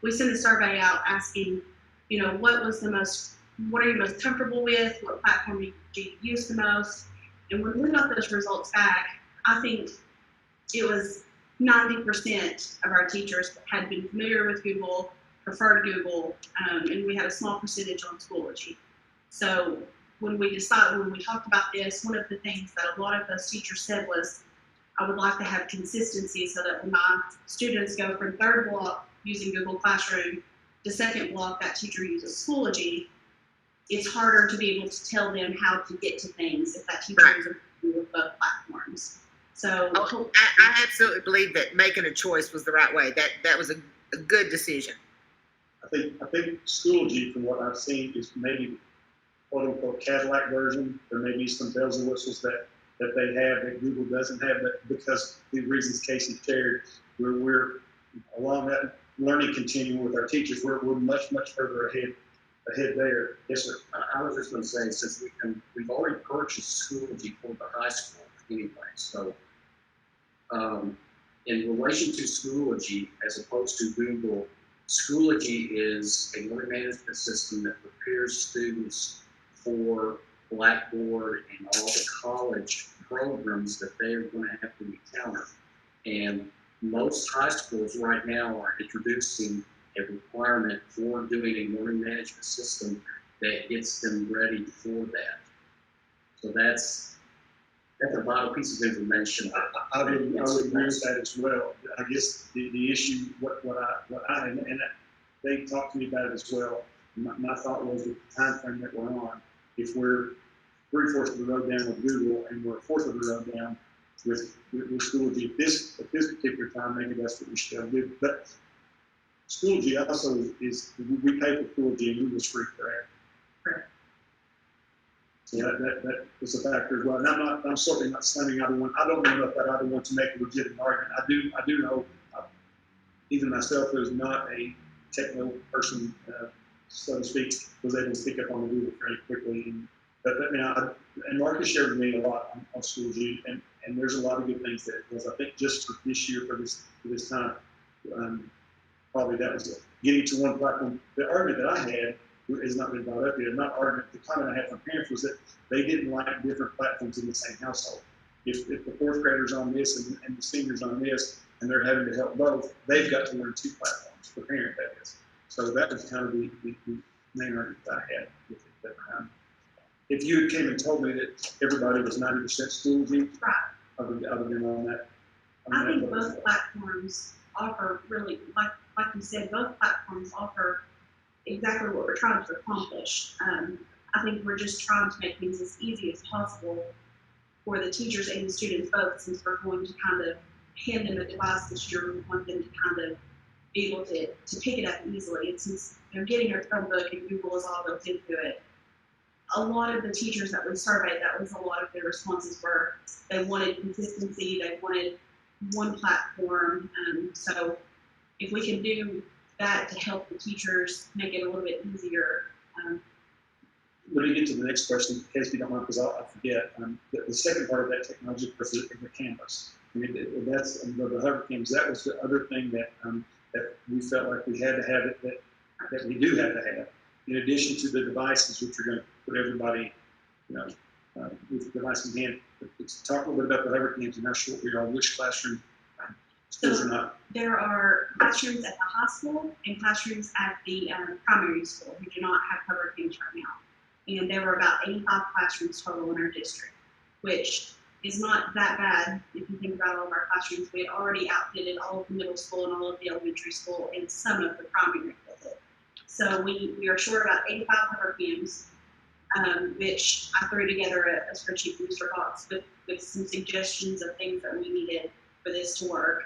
We sent a survey out asking, what are you most comfortable with? What platform do you use the most? And when we got those results back, I think it was 90% of our teachers had been familiar with Google, preferred Google, and we had a small percentage on Schoology. So when we talked about this, one of the things that a lot of those teachers said was, I would like to have consistency so that when my students go from third block using Google Classroom to second block, that teacher uses Schoology, it's harder to be able to tell them how to get to things if that teacher is familiar with both platforms. So I absolutely believe that making a choice was the right way. That was a good decision. I think Schoology, from what I've seen, is maybe quote unquote Cadillac version. There may be some bells and whistles that they have that Google doesn't have, but because the reasons Casey shared, we're along that learning continuum with our teachers. We're much further ahead there. Yes, sir. I was just going to say, since we've already purchased Schoology for the high school anyway, so in relation to Schoology, as opposed to Google, Schoology is a learning management system that prepares students for Blackboard and all the college programs that they are going to have to encounter. And most high schools right now are introducing a requirement for doing a learning management system that gets them ready for that. So that's a vital piece of information. I would agree with that as well. I guess the issue, and they talked to me about it as well. My thought was with the time frame that we're on, if we're 3/4 of the road down with Google and we're 1/4 of the road down with Schoology at this particular time, maybe that's what we should do. But Schoology also is, we pay for Schoology and Google's free, correct? Correct. So that is a factor as well. And I'm certainly not slamming either one. I don't know enough about either one to make a legitimate argument. I do know, even myself, who's not a technical person, so to speak, was able to pick up on the Google very quickly. And Marcus shared with me a lot on Schoology, and there's a lot of good things that it does. I think just for this year, for this time, probably that was it. Getting to one platform. The argument that I had has not been brought up yet. Not argument. The comment I had from parents was that they didn't like different platforms in the same household. If the fourth graders on this and the seniors on this, and they're having to help both, they've got to learn two platforms. The parent, that is. So that was kind of the main argument that I had with it at the time. If you came and told me that everybody was 90% Schoology, right. I would have been on that. I think both platforms offer really, like you said, both platforms offer exactly what we're trying to accomplish. I think we're just trying to make things as easy as possible for the teachers and the students both, since we're going to kind of hand them a device this year. We want them to kind of be able to pick it up easily. And since they're getting their Chromebook and Google is all built into it, a lot of the teachers that we surveyed, that was a lot of their responses were they wanted consistency, they wanted one platform. So if we can do that to help the teachers make it a little bit easier. Let me get to the next question, in case you don't mind, because I forget. The second part of that technology was the cameras. I mean, that's the hover cams. That was the other thing that we felt like we had to have it, that we do have to have, in addition to the devices, which are going to put everybody, with the device in hand. Let's talk a little bit about the hover cams and how short we are, which classroom Schools are not. There are classrooms at the high school and classrooms at the primary school who do not have covered cams right now. And there were about 85 classrooms total in our district, which is not that bad if you think about all of our classrooms. We had already outfitted all of the middle school and all of the elementary school and some of the primary with it. So we are short about 85 covered cams, which I threw together a spreadsheet booster box with some suggestions of things that we needed for this to work.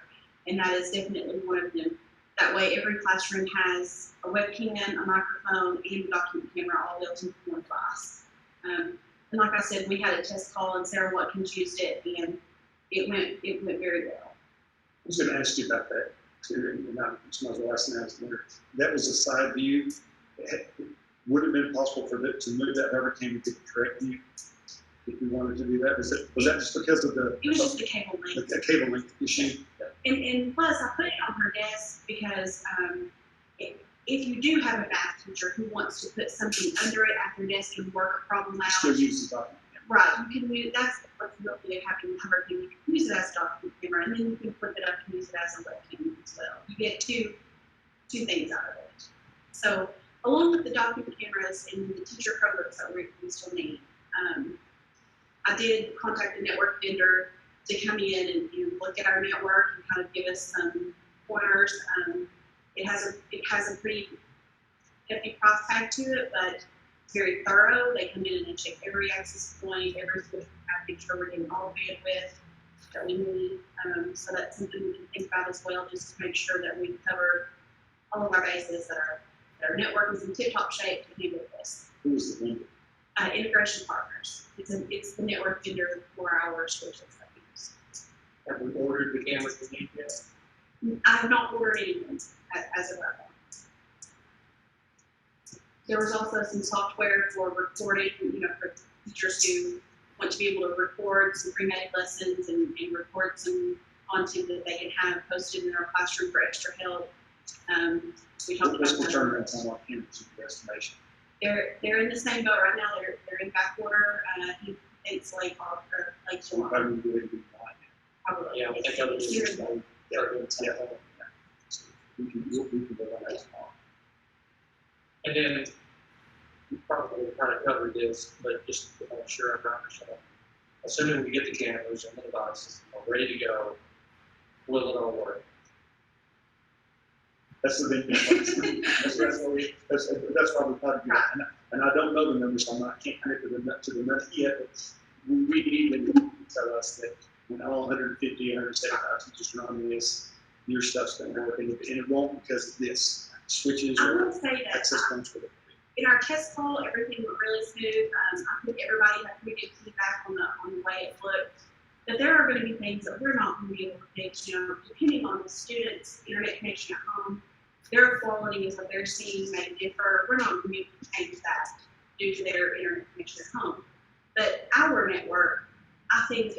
And that is definitely one of them. That way every classroom has a webcam, a microphone, and a document camera all built into one class. And like I said, we had a test call and Sarah Watkins used it and it went very well. I was going to ask you about that too, and it's my last night. That was a side view. Would it have been possible for that to move that hover cam to the correct view if we wanted to do that? Was that just because of It was just the cable link. the cable link issue? And plus, I put it on her desk because if you do have a math teacher who wants to put something under it at their desk and work a problem out, Still use the document. right? You can use that's the flexibility of having the cover cam. You can use it as a document camera, and then you can flip it up and use it as a webcam as well. You get two things out of it. So along with the document cameras and the teacher Chromebooks that we still need, I did contact the network vendor to come in and look at our network and kind of give us some pointers. It has a pretty hefty price tag to it, but it's very thorough. They come in and they check every access point, every switch package, we're getting all the bandwidth that we need. So that's something we can think about as well, just to make sure that we cover all of our bases, that our network is in tip-top shape to handle this. Who was the vendor? Integration Partners. It's the network vendor for our switches that we use. Have we ordered the cameras we need yet? I have not ordered any ones as of right now. There was also some software for recording, for teachers who want to be able to record some pre-med lessons and record some content that they can have posted in their classroom for extra help. We talked What's about the that. turnaround time on cameras in your estimation? They're in the same boat right now. They're in back order. He thinks late So July. how do we do it? Probably. Yeah, we think other Here. districts are doing something. We can go on that tomorrow. And then we probably kind of covered this, but just to make sure I understand. Assuming we get the cameras and the devices all ready to go, will it all work? That's the big thing. That's why we try to do that. And I don't know the numbers, so I can't connect to the number yet, but we need them to tell us that when all 150, 175 teachers are on this, your stuff's going to work, and it won't because of this. Switches I or will say that access points for it. in our test call, everything went really smooth. I think everybody had pretty good feedback on the way it looked. But there are going to be things that we're not going to be able to fix, depending on the students' internet connection at home. Their quality is what they're seeing may differ. We're not going to be able to change that due to their internet connection at home. But our network, I think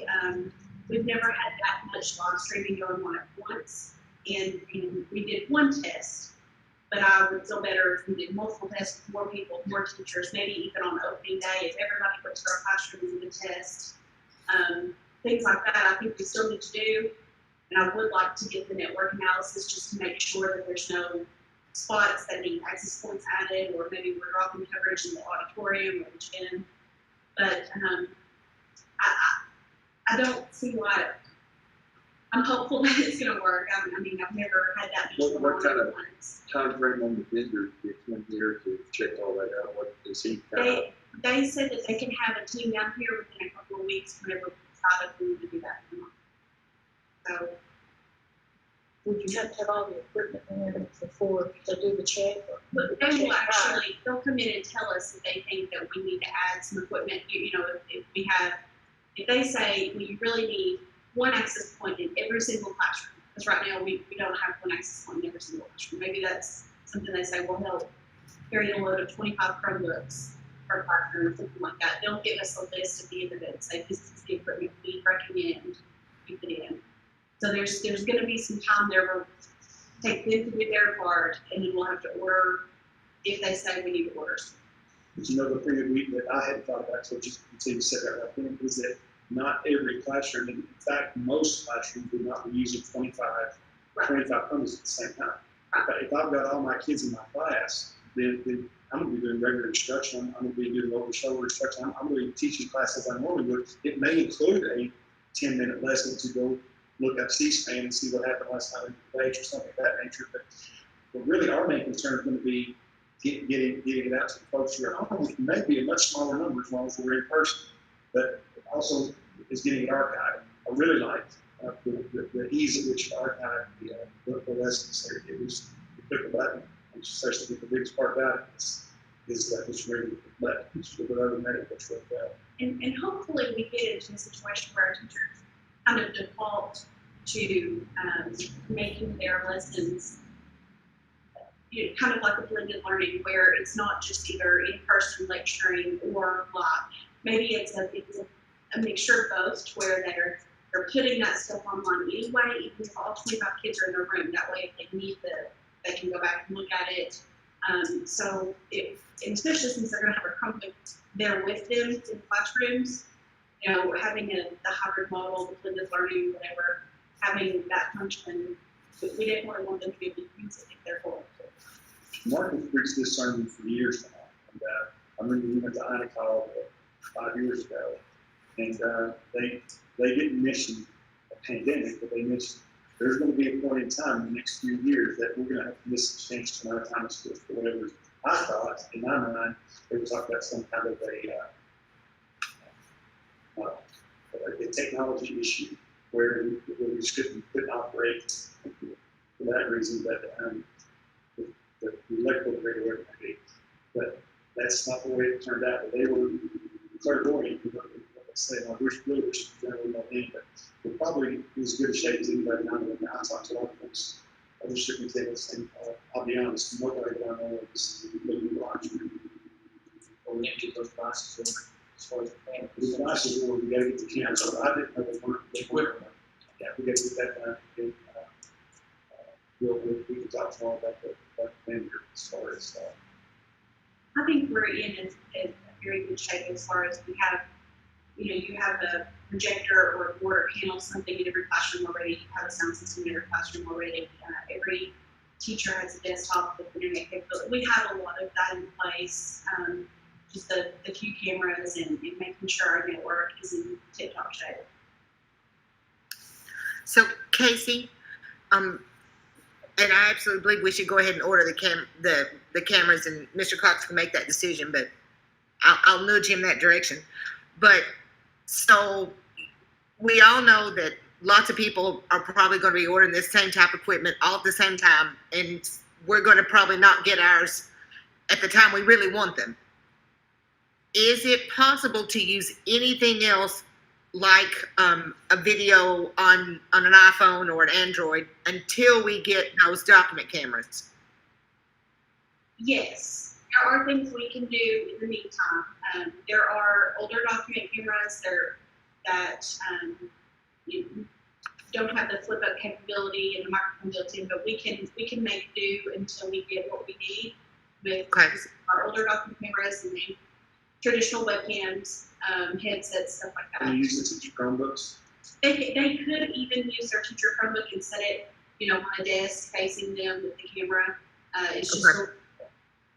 we've never had that much live streaming going on at once. And we did one test, but I would feel better if we did multiple tests with more people, more teachers, maybe even on opening day, if everybody went to our classrooms and the test. Things like that, I think we still need to do. And I would like to get the network analysis just to make sure that there's no spots that need access points added, or maybe we're dropping coverage in the auditorium or the gym. But I don't see why. I'm hopeful that it's going to work. I mean, I've never had that much What kind of at once. time frame on the vendor to come here to check all that out? What does he kind of? They said that they can have a team down here within a couple of weeks whenever we decide if we need to do that or not. So Would you have to have all the equipment in before they do the check? but they will actually, they'll come in and tell us if they think that we need to add some equipment. If they say, well, you really need one access point in every single classroom, because right now we don't have one access point in every single classroom. Maybe that's something they say will help carry a load of 25 Chromebooks per classroom or something like that. They'll give us a list at the end of it and say, this is the equipment we recommend you put in. So there's going to be some time there where we'll take them to do their part, and then we'll have to order if they say we need to order. But the thing that I hadn't thought about, so just until you said that right then, is that not every classroom, in fact, most classrooms will not be using 25 cameras at the same time. If I've got all my kids in my class, then I'm going to be doing regular instruction. I'm going to be doing over-shoulder instruction. I'm going to be teaching classes I normally would. It may include a 10-minute lesson to go look up C-SPAN and see what happened last night in the debate or something of that nature. But really, our main concern is going to be getting it out to the folks who are home. It may be a much smaller number as long as we're in person, but also is getting it archived. I really liked the ease at which it archived the lessons. It was, you click a button, and especially the biggest part about it is that it's really buttons with other medical stuff. And hopefully we get into a situation where our teachers kind of default to making their lessons kind of like a blended learning, where it's not just either in-person lecturing or live. Maybe it's a mixture of both, to where they're putting that stuff online anyway, even if all 25 kids are in the room. That way, if they need they can go back and look at it. And especially since they're going to have a Chromebook there with them in classrooms, having the hybrid model, the blended learning, whatever, having that function, we definitely want them to be able to use it if they're going to. Mark has preached this sermon for years now. And, I remember we went to Inocal 5 years ago, and they didn't mention a pandemic, but they mentioned there's going to be a point in time in the next few years that we're going to have to miss a substantial amount of time in school for whatever. I thought, in my mind, they were talking about some kind of a technology issue where we just couldn't operate for that reason, but the electrical grid or whatever it may be. But that's not the way it turned out. But they were clairvoyant with what they said. I wish we generally know in, but we're probably in as good a shape as anybody now. I talked to a lot of folks, other superintendents, and I'll be honest, nobody that I know is really watching. Or we need to get those devices over as far as the family. The devices were, we got to get the cameras. So I didn't know they weren't. Yeah, we got to get that done. And, we can talk more about that vendor as far as. I think we're in a very good shape as far as we have, you have a projector or a board or panel, something in every classroom already. You have a sound system in every classroom already. Every teacher has a desktop with internet capability. We have a lot of that in place. Just the few cameras and making sure our network is in tip-top shape. So Casey, and I absolutely believe we should go ahead and order the cameras, and Mr. Cox can make that decision, but I'll nudge him that direction. But so we all know that lots of people are probably going to be ordering this same type of equipment all at the same time, and we're going to probably not get ours at the time we really want them. Is it possible to use anything else like a video on an iPhone or an Android until we get those document cameras? Yes, there are things we can do in the meantime. There are older document cameras that you don't have the flip up capability and the microphone built in, but we can make do until we get what we need with our older document cameras and the traditional webcams, headsets, stuff like that. Can you use the teacher Chromebooks? They could even use their teacher Chromebook and set it, on a desk facing them with the camera. It's just a little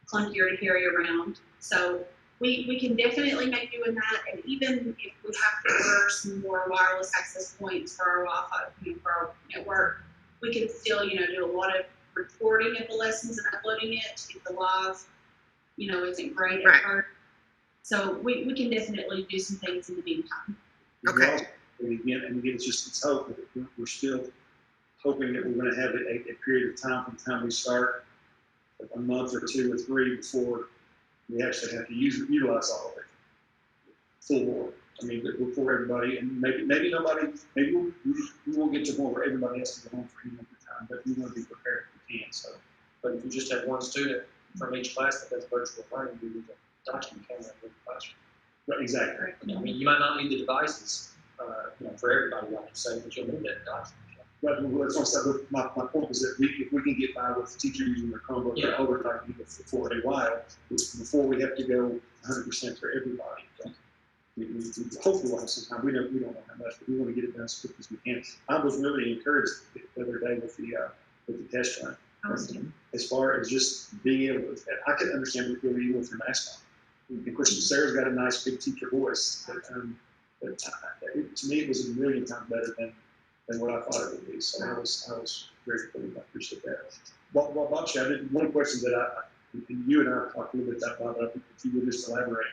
clunkier to carry around. So we can definitely make do in that. And even if we have to order some more wireless access points for our Wi-Fi, for our network, we can still, do a lot of recording of the lessons and uploading it if the live, isn't great at first. So we can definitely do some things in the meantime. Okay. And again, it's hope. We're still hoping that we're going to have a period of time from the time we start, a month or 2 or 3 before we actually have to utilize all of it full board. I mean, before everybody, and maybe we won't get to a point where everybody has to go home for any length of time, but we want to be prepared if we can. So, But if you just have one student from each class that does virtual learning, you need a document camera in the classroom. right, exactly. I mean, you might not need the devices, for everybody, like you say, but you'll need that document. But that's what I said. My point is that if we can get by with the teacher using their Chromebook or overtime for a while, before we have to go 100% for everybody. hopefully we'll have some time. We don't know how much, but we want to get it done as quick as we can. I was really encouraged the other day with the test run. As far as just being able to, I could understand what really even with your mask on. Of course, Sarah's got a nice big teacher voice, but to me, it was a million times better than what I thought it would be. So I was very pleased. I appreciate that. Well, Bobsha, I did one question that and you and I talked a little bit about that, if you would just elaborate.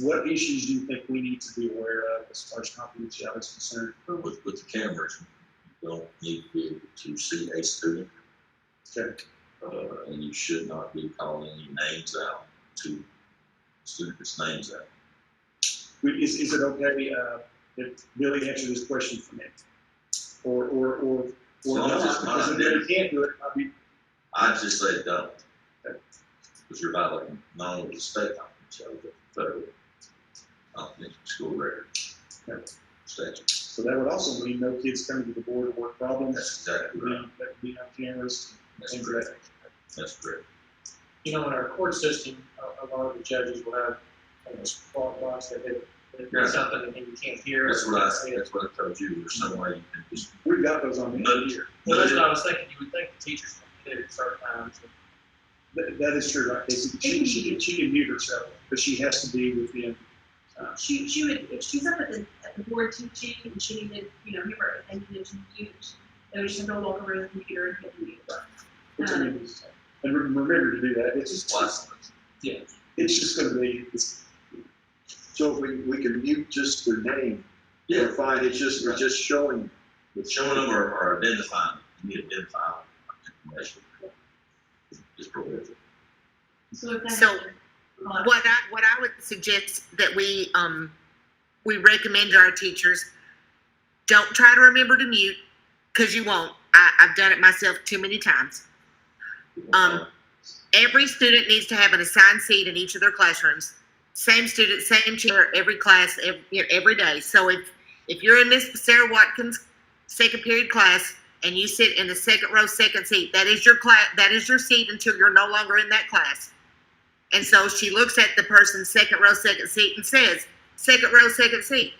What issues do you think we need to be aware of as far as confidentiality is concerned? With the cameras, you don't need to be able to see a student. Okay. And you should not be calling any names out to students' names out. Is it okay if Billy answers this question for me? Or long as not, it's not because if Billy can't do it, I'd just say don't. Because you're violating not only the state confidentiality, but the federal confidential school record statute. So that would also mean no kids coming to the board to work problems. That's exactly right. That would be on cameras. That's correct. That's correct. You know, in our court system, a lot of the judges will have spot blocks that Yeah. something and you can't hear. That's what I told you. There's some way you can just. We've got those on the end here. Well, that's what I was thinking. You would think the teachers would get it at certain times. That is true, right, Casey? She can mute herself, but she has to be within. She would, if she's up at the board teaching and she needed, hear her, and needed to mute, then we just have to walk over to the computer and hit mute button. And remember to do that. It's just Yeah. It's just going to be. So if we can mute just their name, Yeah. we're fine. It's just showing. It's showing them or identifying them. You need to identify information. Just prohibit it. So if that So, happens, What I would suggest that we recommend to our teachers, don't try to remember to mute, because you won't. I've done it myself too many times. Every student needs to have an assigned seat in each of their classrooms. Same student, same chair, every class, every day. So if you're in Miss Sarah Watkins' second period class and you sit in the second row, second seat, that is your class. That is your seat until you're no longer in that class. And so she looks at the person's second row, second seat and says, second row, second seat.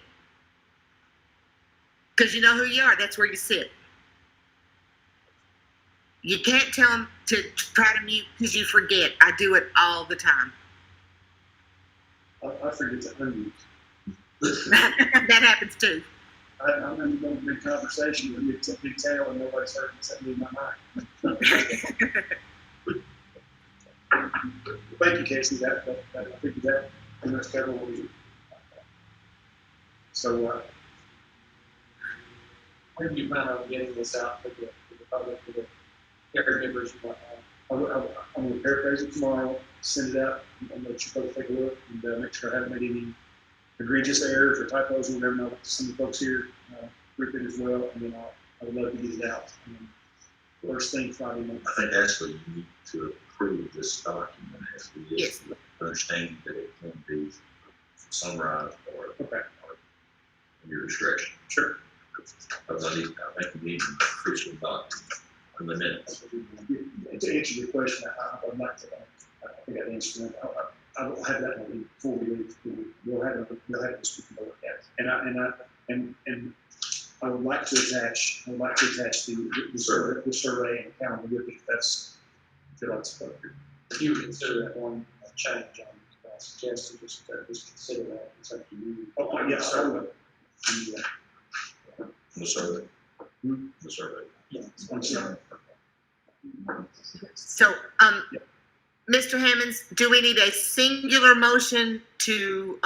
Because you know who you are. That's where you sit. You can't tell them to try to mute because you forget. I do it all the time. I forget to unmute. That happens too. I'm in a big conversation with it's a big tail and nobody's heard except me in my mind. Thank you, Casey. I think that and that's kind of what we do. So When do you plan on getting this out to the public, to the caregivers? I'm going to paraphrase it tomorrow, send it out, and let you folks take a look and make sure I haven't made any egregious errors or typos or whatever. And I'll let some of the folks here rip it as well, and then I would love to get it out. First thing Friday morning. I think actually you need to approve this document as we get Yes. understanding that it can be summarized or your discretion. Sure. Because I think you need an official document in the minutes. To answer your question, I'd like to, I think I'd answer that. I will have that one before we leave. We'll have this we can look at. And I would like to attach the survey and calendar with it. That's appropriate. If you would consider that one change, I suggest to just consider that. It's up to you. Oh, yes, I will. The survey. The survey. Yeah. I'm sorry. So, Mr. Hammonds, do we need a singular motion to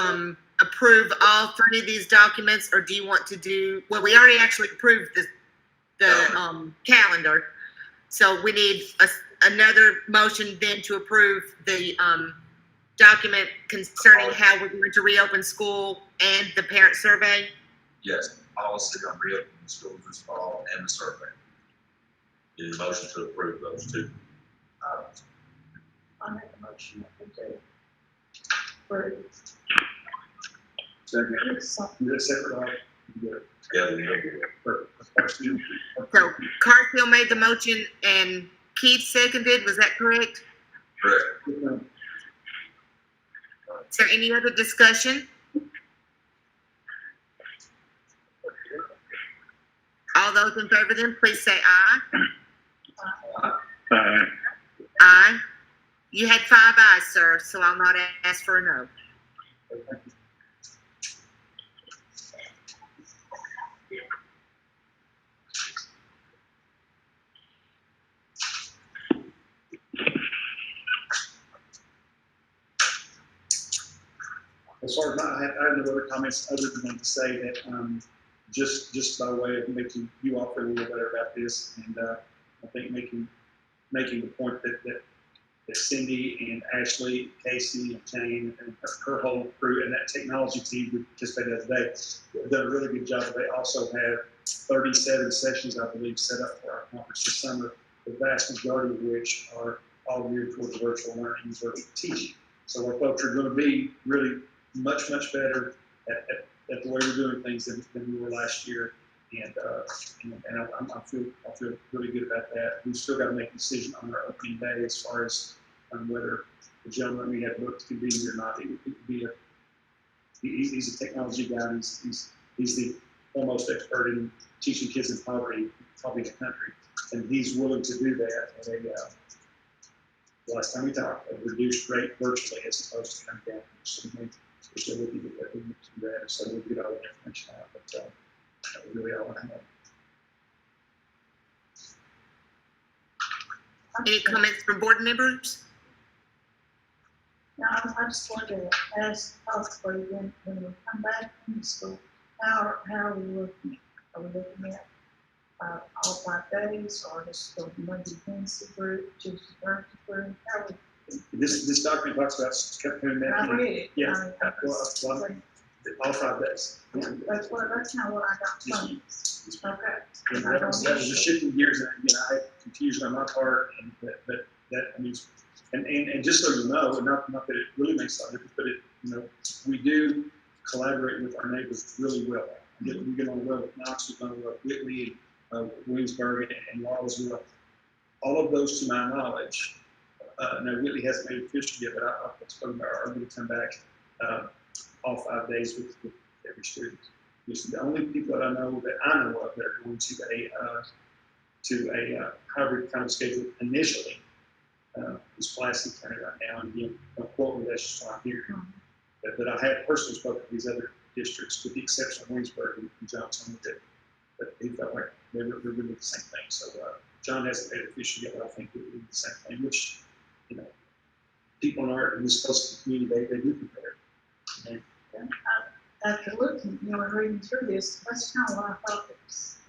approve all three of these documents, or do you want to do? Well, we already actually approved the calendar, so we need another motion then to approve the document concerning how we're going to reopen school and the parent survey. Yes, policy on reopening schools this fall and the survey. Need a motion to approve those two items. I make a motion that we do. For Second. something. Is that separate item? Together, you'll do it. Perfect. So Cartfield made the motion and Keith seconded. Was that correct? Correct. Is there any other discussion? All those in favor then, please say aye. Aye. You had 5 ayes, sir, so I'll not ask for a no. As far as I have no other comments other than to say that, just by way of making you all feel a little better about this, and I think making the point that Cindy and Ashley, Casey, and Jane, and her whole crew, and that technology team who participated today, have done a really good job. They also have 37 sessions, I believe, set up for our conference this summer, the vast majority of which are all geared towards virtual learning, virtual teaching. So our folks are going to be really much better at the way we're doing things than we were last year, and I feel really good about that. We've still got to make a decision on our opening day as far as whether the gentleman we had booked can be here or not. It would be he's a technology guy. He's the foremost expert in teaching kids in poverty, probably in the country, and he's willing to do that at a last time we talked, a reduced rate virtually as opposed to coming down. So we're still looking at that, so we'll get all that information out, but that was really all I have. Any comments from board members? Now, I just wanted to ask possibly when we come back from school, how are we looking? Are we looking at all 5 days, or just the Monday, Wednesday group, Tuesday, Thursday group? How are we? This document talks about coming back. I read it. Yeah, I mean, all 5 days. that's kind of what I got from it. Okay. And that was just shifting gears, and again, I had confusion on my part, and that means, and just so you know, not that it really makes a difference, but we do collaborate with our neighbors really well. We get on well with Knox, we get on well with Whitley, and Williamsburg, and Lawrenceville. All of those, to my knowledge, now Whitley hasn't made it official yet, but I've spoken about are going to come back all 5 days with every student. The only people that I know of that are going to a hybrid kind of schedule initially is Pulaski County right now, and again, don't quote me, that's just what I'm hearing. But I have personally spoken to these other districts, with the exception of Williamsburg and Johnson, that he felt like they're doing the same thing. So John hasn't made it official yet, but I think they're doing the same thing, which, people in this close community, they do prepare. And after looking, and reading through this, that's kind of what I thought that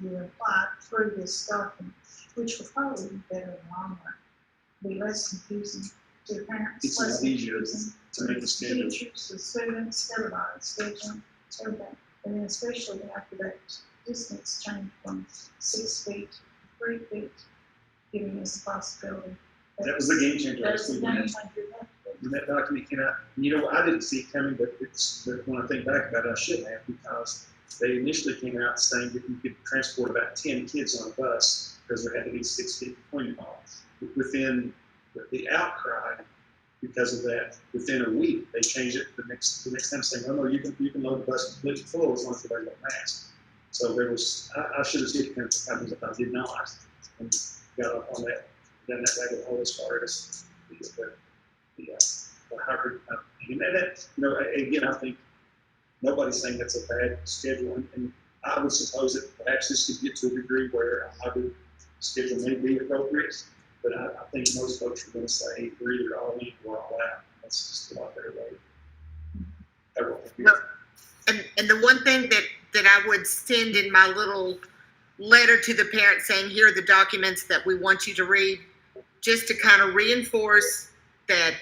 you implied through this document, which will probably be better in the long run. Be less confusing to the parents. It's less easier confusing to make the schedule. Teachers, the students, everybody, scheduling, everything. And then especially after that distance change from 6 feet to 3 feet, giving us a possibility. That was the game changer. That's the game changer. When that document came out, I didn't see it coming, but when I think back about it, I should have, because they initially came out saying that you could transport about 10 kids on a bus because there had to be 6 feet between them all. Within the outcry, because of that, within a week, they changed it the next time, saying, "Oh no, you can load the bus completely full as long as everybody wears masks." So there was, I should have seen it coming, but I did not, and got up on that. Then that rabbit hole as far as the hybrid, and that, again, I think nobody's saying that's a bad schedule, and I would suppose that perhaps this could get to a degree where a hybrid schedule may be appropriate, but I think most folks are going to say we're either all in or all out. That's just a lot better way. And the one thing that I would send in my little letter to the parents saying, here are the documents that we want you to read, just to kind of reinforce that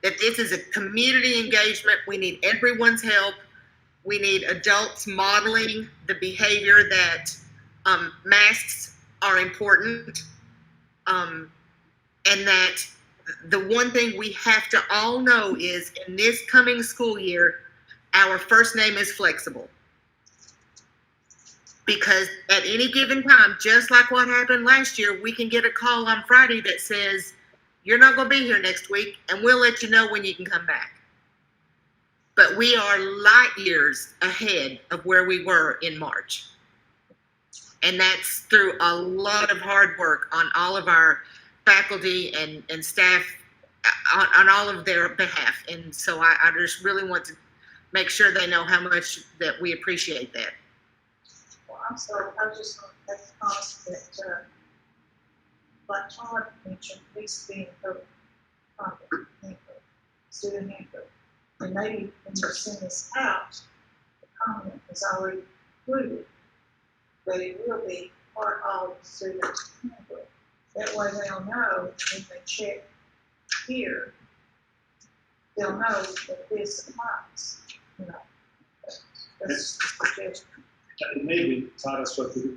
this is a community engagement. We need everyone's help. We need adults modeling the behavior that masks are important. And that the one thing we have to all know is in this coming school year, our first name is flexible. Because at any given time, just like what happened last year, we can get a call on Friday that says, you're not going to be here next week, and we'll let you know when you can come back. but we are light years ahead of where we were in March. And that's through a lot of hard work on all of our faculty and staff on all of their behalf. And so I just really want to make sure they know how much that we appreciate that. Well, I'm sorry, I was just going to make the comment that, like Todd mentioned, needs to be in her handbook, student handbook. And maybe when you send this out, the comment is already included, but it will be part of the student handbook. That way they'll know when they check here, they'll know that this applies, you know. That's the suggestion. It may be, Todd, I spoke to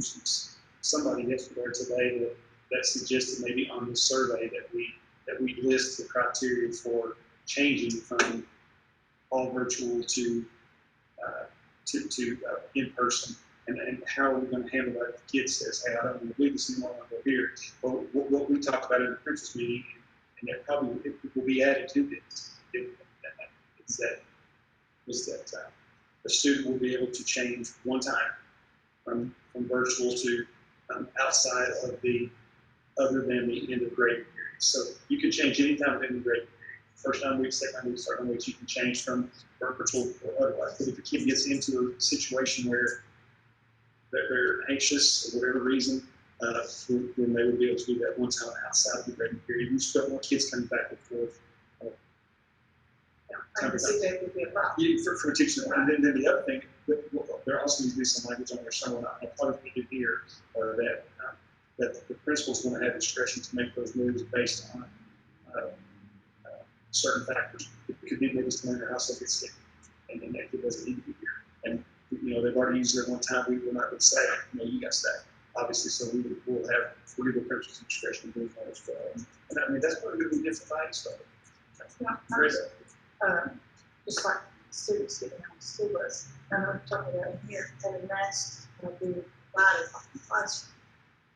somebody yesterday or today that suggested maybe on the survey that we list the criteria for changing from all virtual to in person, and how are we going to handle that if the kid says, hey, I don't want to do this anymore, I want to go here. Well, what we talked about in the principals meeting, and that probably it will be added to this, is that the student will be able to change one time from virtual to outside of other than the end of grade period. So you can change any time within the grade period. First 9 weeks, second 9 weeks, third 9 weeks, you can change from virtual or otherwise. But if the kid gets into a situation where they're anxious for whatever reason, then they would be able to do that one time outside of the grading period. We just don't want kids coming back and forth. I can see that would be a problem. Yeah, for teaching. And then the other thing, there also needs to be some language on there somewhere. I thought it needed here that the principal is going to have discretion to make those moves based on certain factors. It could be maybe someone in their household gets sick, and then that kid doesn't need to be here. And they've already used it one time. We will not going to say, you got staff, obviously. So we'll have legal purposes and discretion to do that as well. And I mean that's what we're going to be different stuff. Just like students getting on the school bus, and I'm talking about here, having masks be provided by the classroom,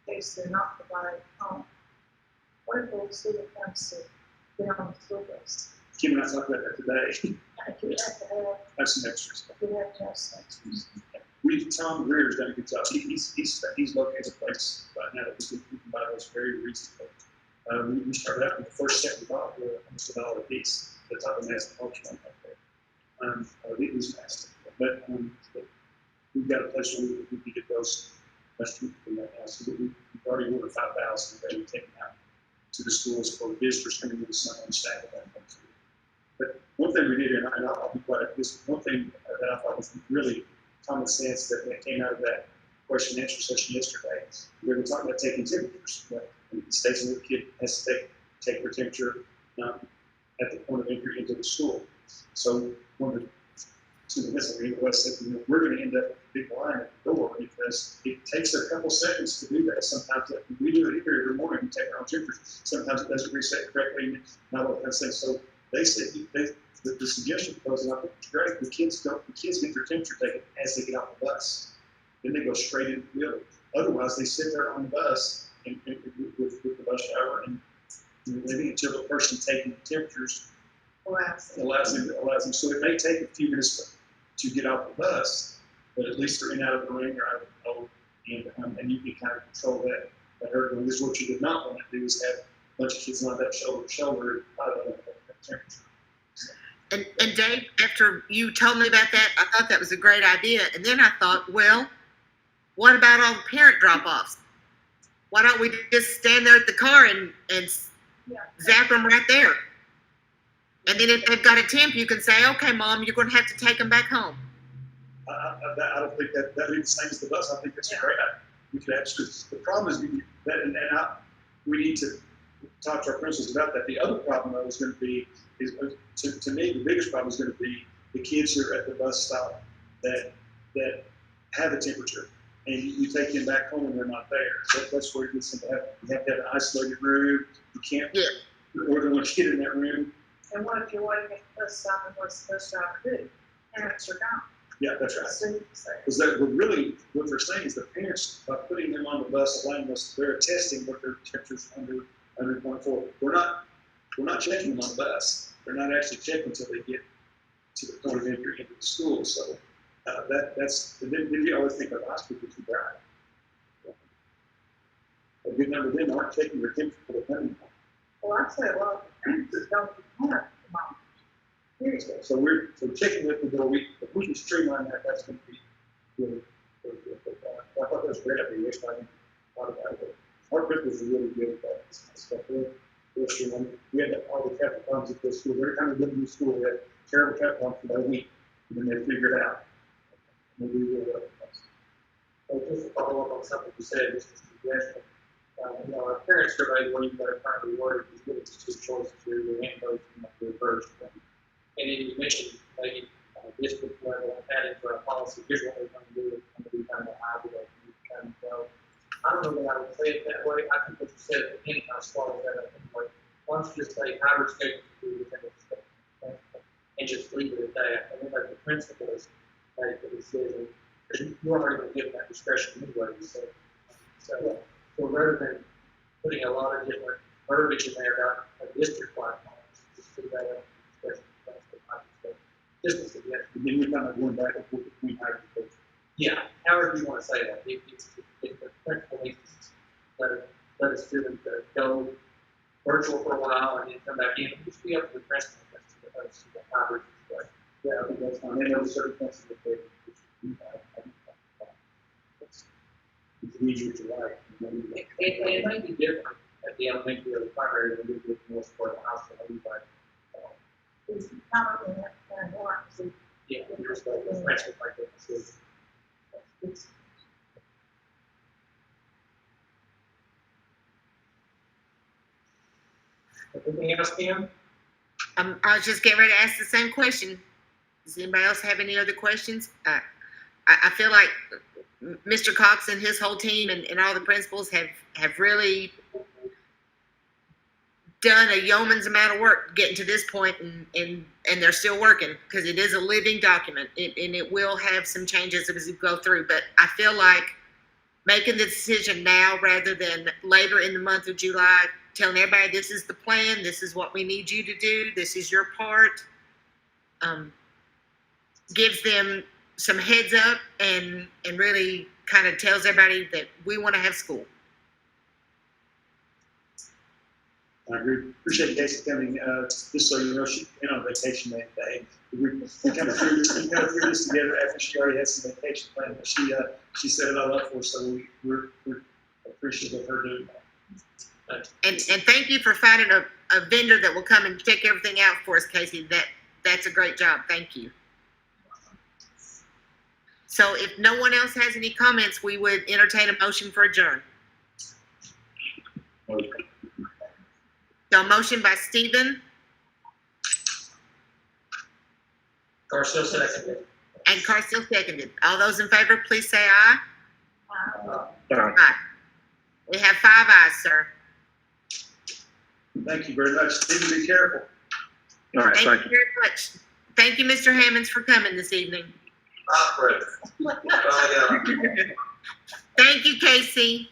in case they're not provided at home. What if a student comes to get on the school bus? Kim and I talked about that today. You have to Have some extras. you have to have some extras. Tom Greer's done a good job. He's located a place right now that we can buy those very reasonably. We started out with the first set we bought were almost $1 a piece. The type of mask function up there. These masks, but we've got a place where we can get those much cheaper than that now. So we've already ordered 5,000 that we've taken out to the schools for visitors coming in the summer and staff at that point. But one thing we did, and I'll be quiet, this one thing that I thought was really common sense that came out of that question and answer session yesterday. We were talking about taking temperatures. It states that the kid has to take their temperature at the point of entry into the school. So one of the West said, we're going to end up with a big line at the door because it takes a couple seconds to do that. Sometimes we do it here every morning, we take our own temperature. Sometimes it doesn't reset correctly, and all that kind of thing. So they said the suggestion was, and I think it's great. The kids get their temperature taken as they get off the bus. Then they go straight into the building. Otherwise, they sit there on the bus with the bus driver and maybe until the person taking the temperatures allows them. So it may take a few minutes to get off the bus, but at least they're in out of the rain or out of the cold, and you can kind of control that hurt. This is what you did not want to do is have a bunch of kids lined up shoulder to shoulder out of that temperature. And Dave, after you told me about that, I thought that was a great idea. And then I thought, well, what about all the parent drop-offs? Why don't we just stand there at the car and zap them right there? And then if they've got a temp, you can say, okay, Mom, you're going to have to take them back home. I don't think that'd be the same as the bus. I think that's a great idea. We could absolutely. The problem is we need to talk to our principals about that. The other problem, though, is going to be, to me, the biggest problem is going to be the kids who are at the bus stop that have a temperature, and you take them back home and they're not there. That's where it gets into have. You have to have an isolated room. You can't more than one kid in that room. And what if you're waiting at the bus stop and what's the bus driver do? Parents are gone. Yeah, that's right. Because what they're saying is the parents, by putting them on the bus, allowing us, they're testing what their temperature's under 0.4. We're not checking them on the bus. They're not actually checking until they get to the point of entry into the school. So that's, and then you always think of high school because you drive. A good number of them aren't taking their temperature for the money. Well, I say a lot of parents don't have mom. Seriously. So we're checking with the door. If we can streamline that, that's going to be really, really good. But, I thought that was a great idea. I didn't thought about it. Our principals are really good at that stuff. We're streamlining. We had all the traffic problems at this school. Every time we go to new school, we had terrible traffic problems for about a week, and then they figure it out. And we really well. Just to follow up on something you said, just a suggestion. Our parent survey, when you've got a current reward, is really just two choices here, the end goes to the first. And then you mentioned maybe district level, adding to our policy, here's what we're going to do, it's going to be kind of a hybrid, kind of go. I don't know that I would say it that way. I think what you said at the beginning, I swallowed that up anyway. Why don't you just say hybrid schedule and just leave it at that, and then let the principals make the decision. Because you're already going to give that discretion anyway, so rather than putting a lot of different verbiage in there about a district-wide policy, just leave that up to discretion. Just a suggestion. And then we're kind of going back and forth between hybrid coaches. Yeah, however you want to say that. If the principal needs to let a student go virtual for a while and then come back in, just be up to the principal. That's the hybrid situation. Yeah, I think that's fine. They know the circumstances that they it's easier to write. It may be different at the elementary or the primary than it is with most part of the hospital. Anyway. It's probably not kind of hard to see. Yeah, just like the principal like that. It's Anything else, Kim? I was just getting ready to ask the same question. Does anybody else have any other questions? I feel like Mr. Cox and his whole team and all the principals have really done a yeoman's amount of work getting to this point, and they're still working because it is a living document, and it will have some changes as we go through. But I feel like making the decision now rather than later in the month of July, telling everybody this is the plan, this is what we need you to do, this is your part, gives them some heads up and really kind of tells everybody that we want to have school. I agree. Appreciate Casey coming. Just so you know, she's been on vacation that day. We kind of threw this together after she already had some vacation planned, but she set it all up for us, so we're appreciative of her doing that. And thank you for finding a vendor that will come and check everything out for us, Casey. That's a great job. Thank you. So if no one else has any comments, we would entertain a motion for adjourn. Okay. So motion by Stephen Garcia seconded. and Carcel seconded. All those in favor, please say aye. Aye. We have 5 ayes, sir. Thank you very much. Steve, be careful. All right, Thank you very much. Thank you, Mr. Hammonds, for coming this evening. Operator. Thank you, Casey.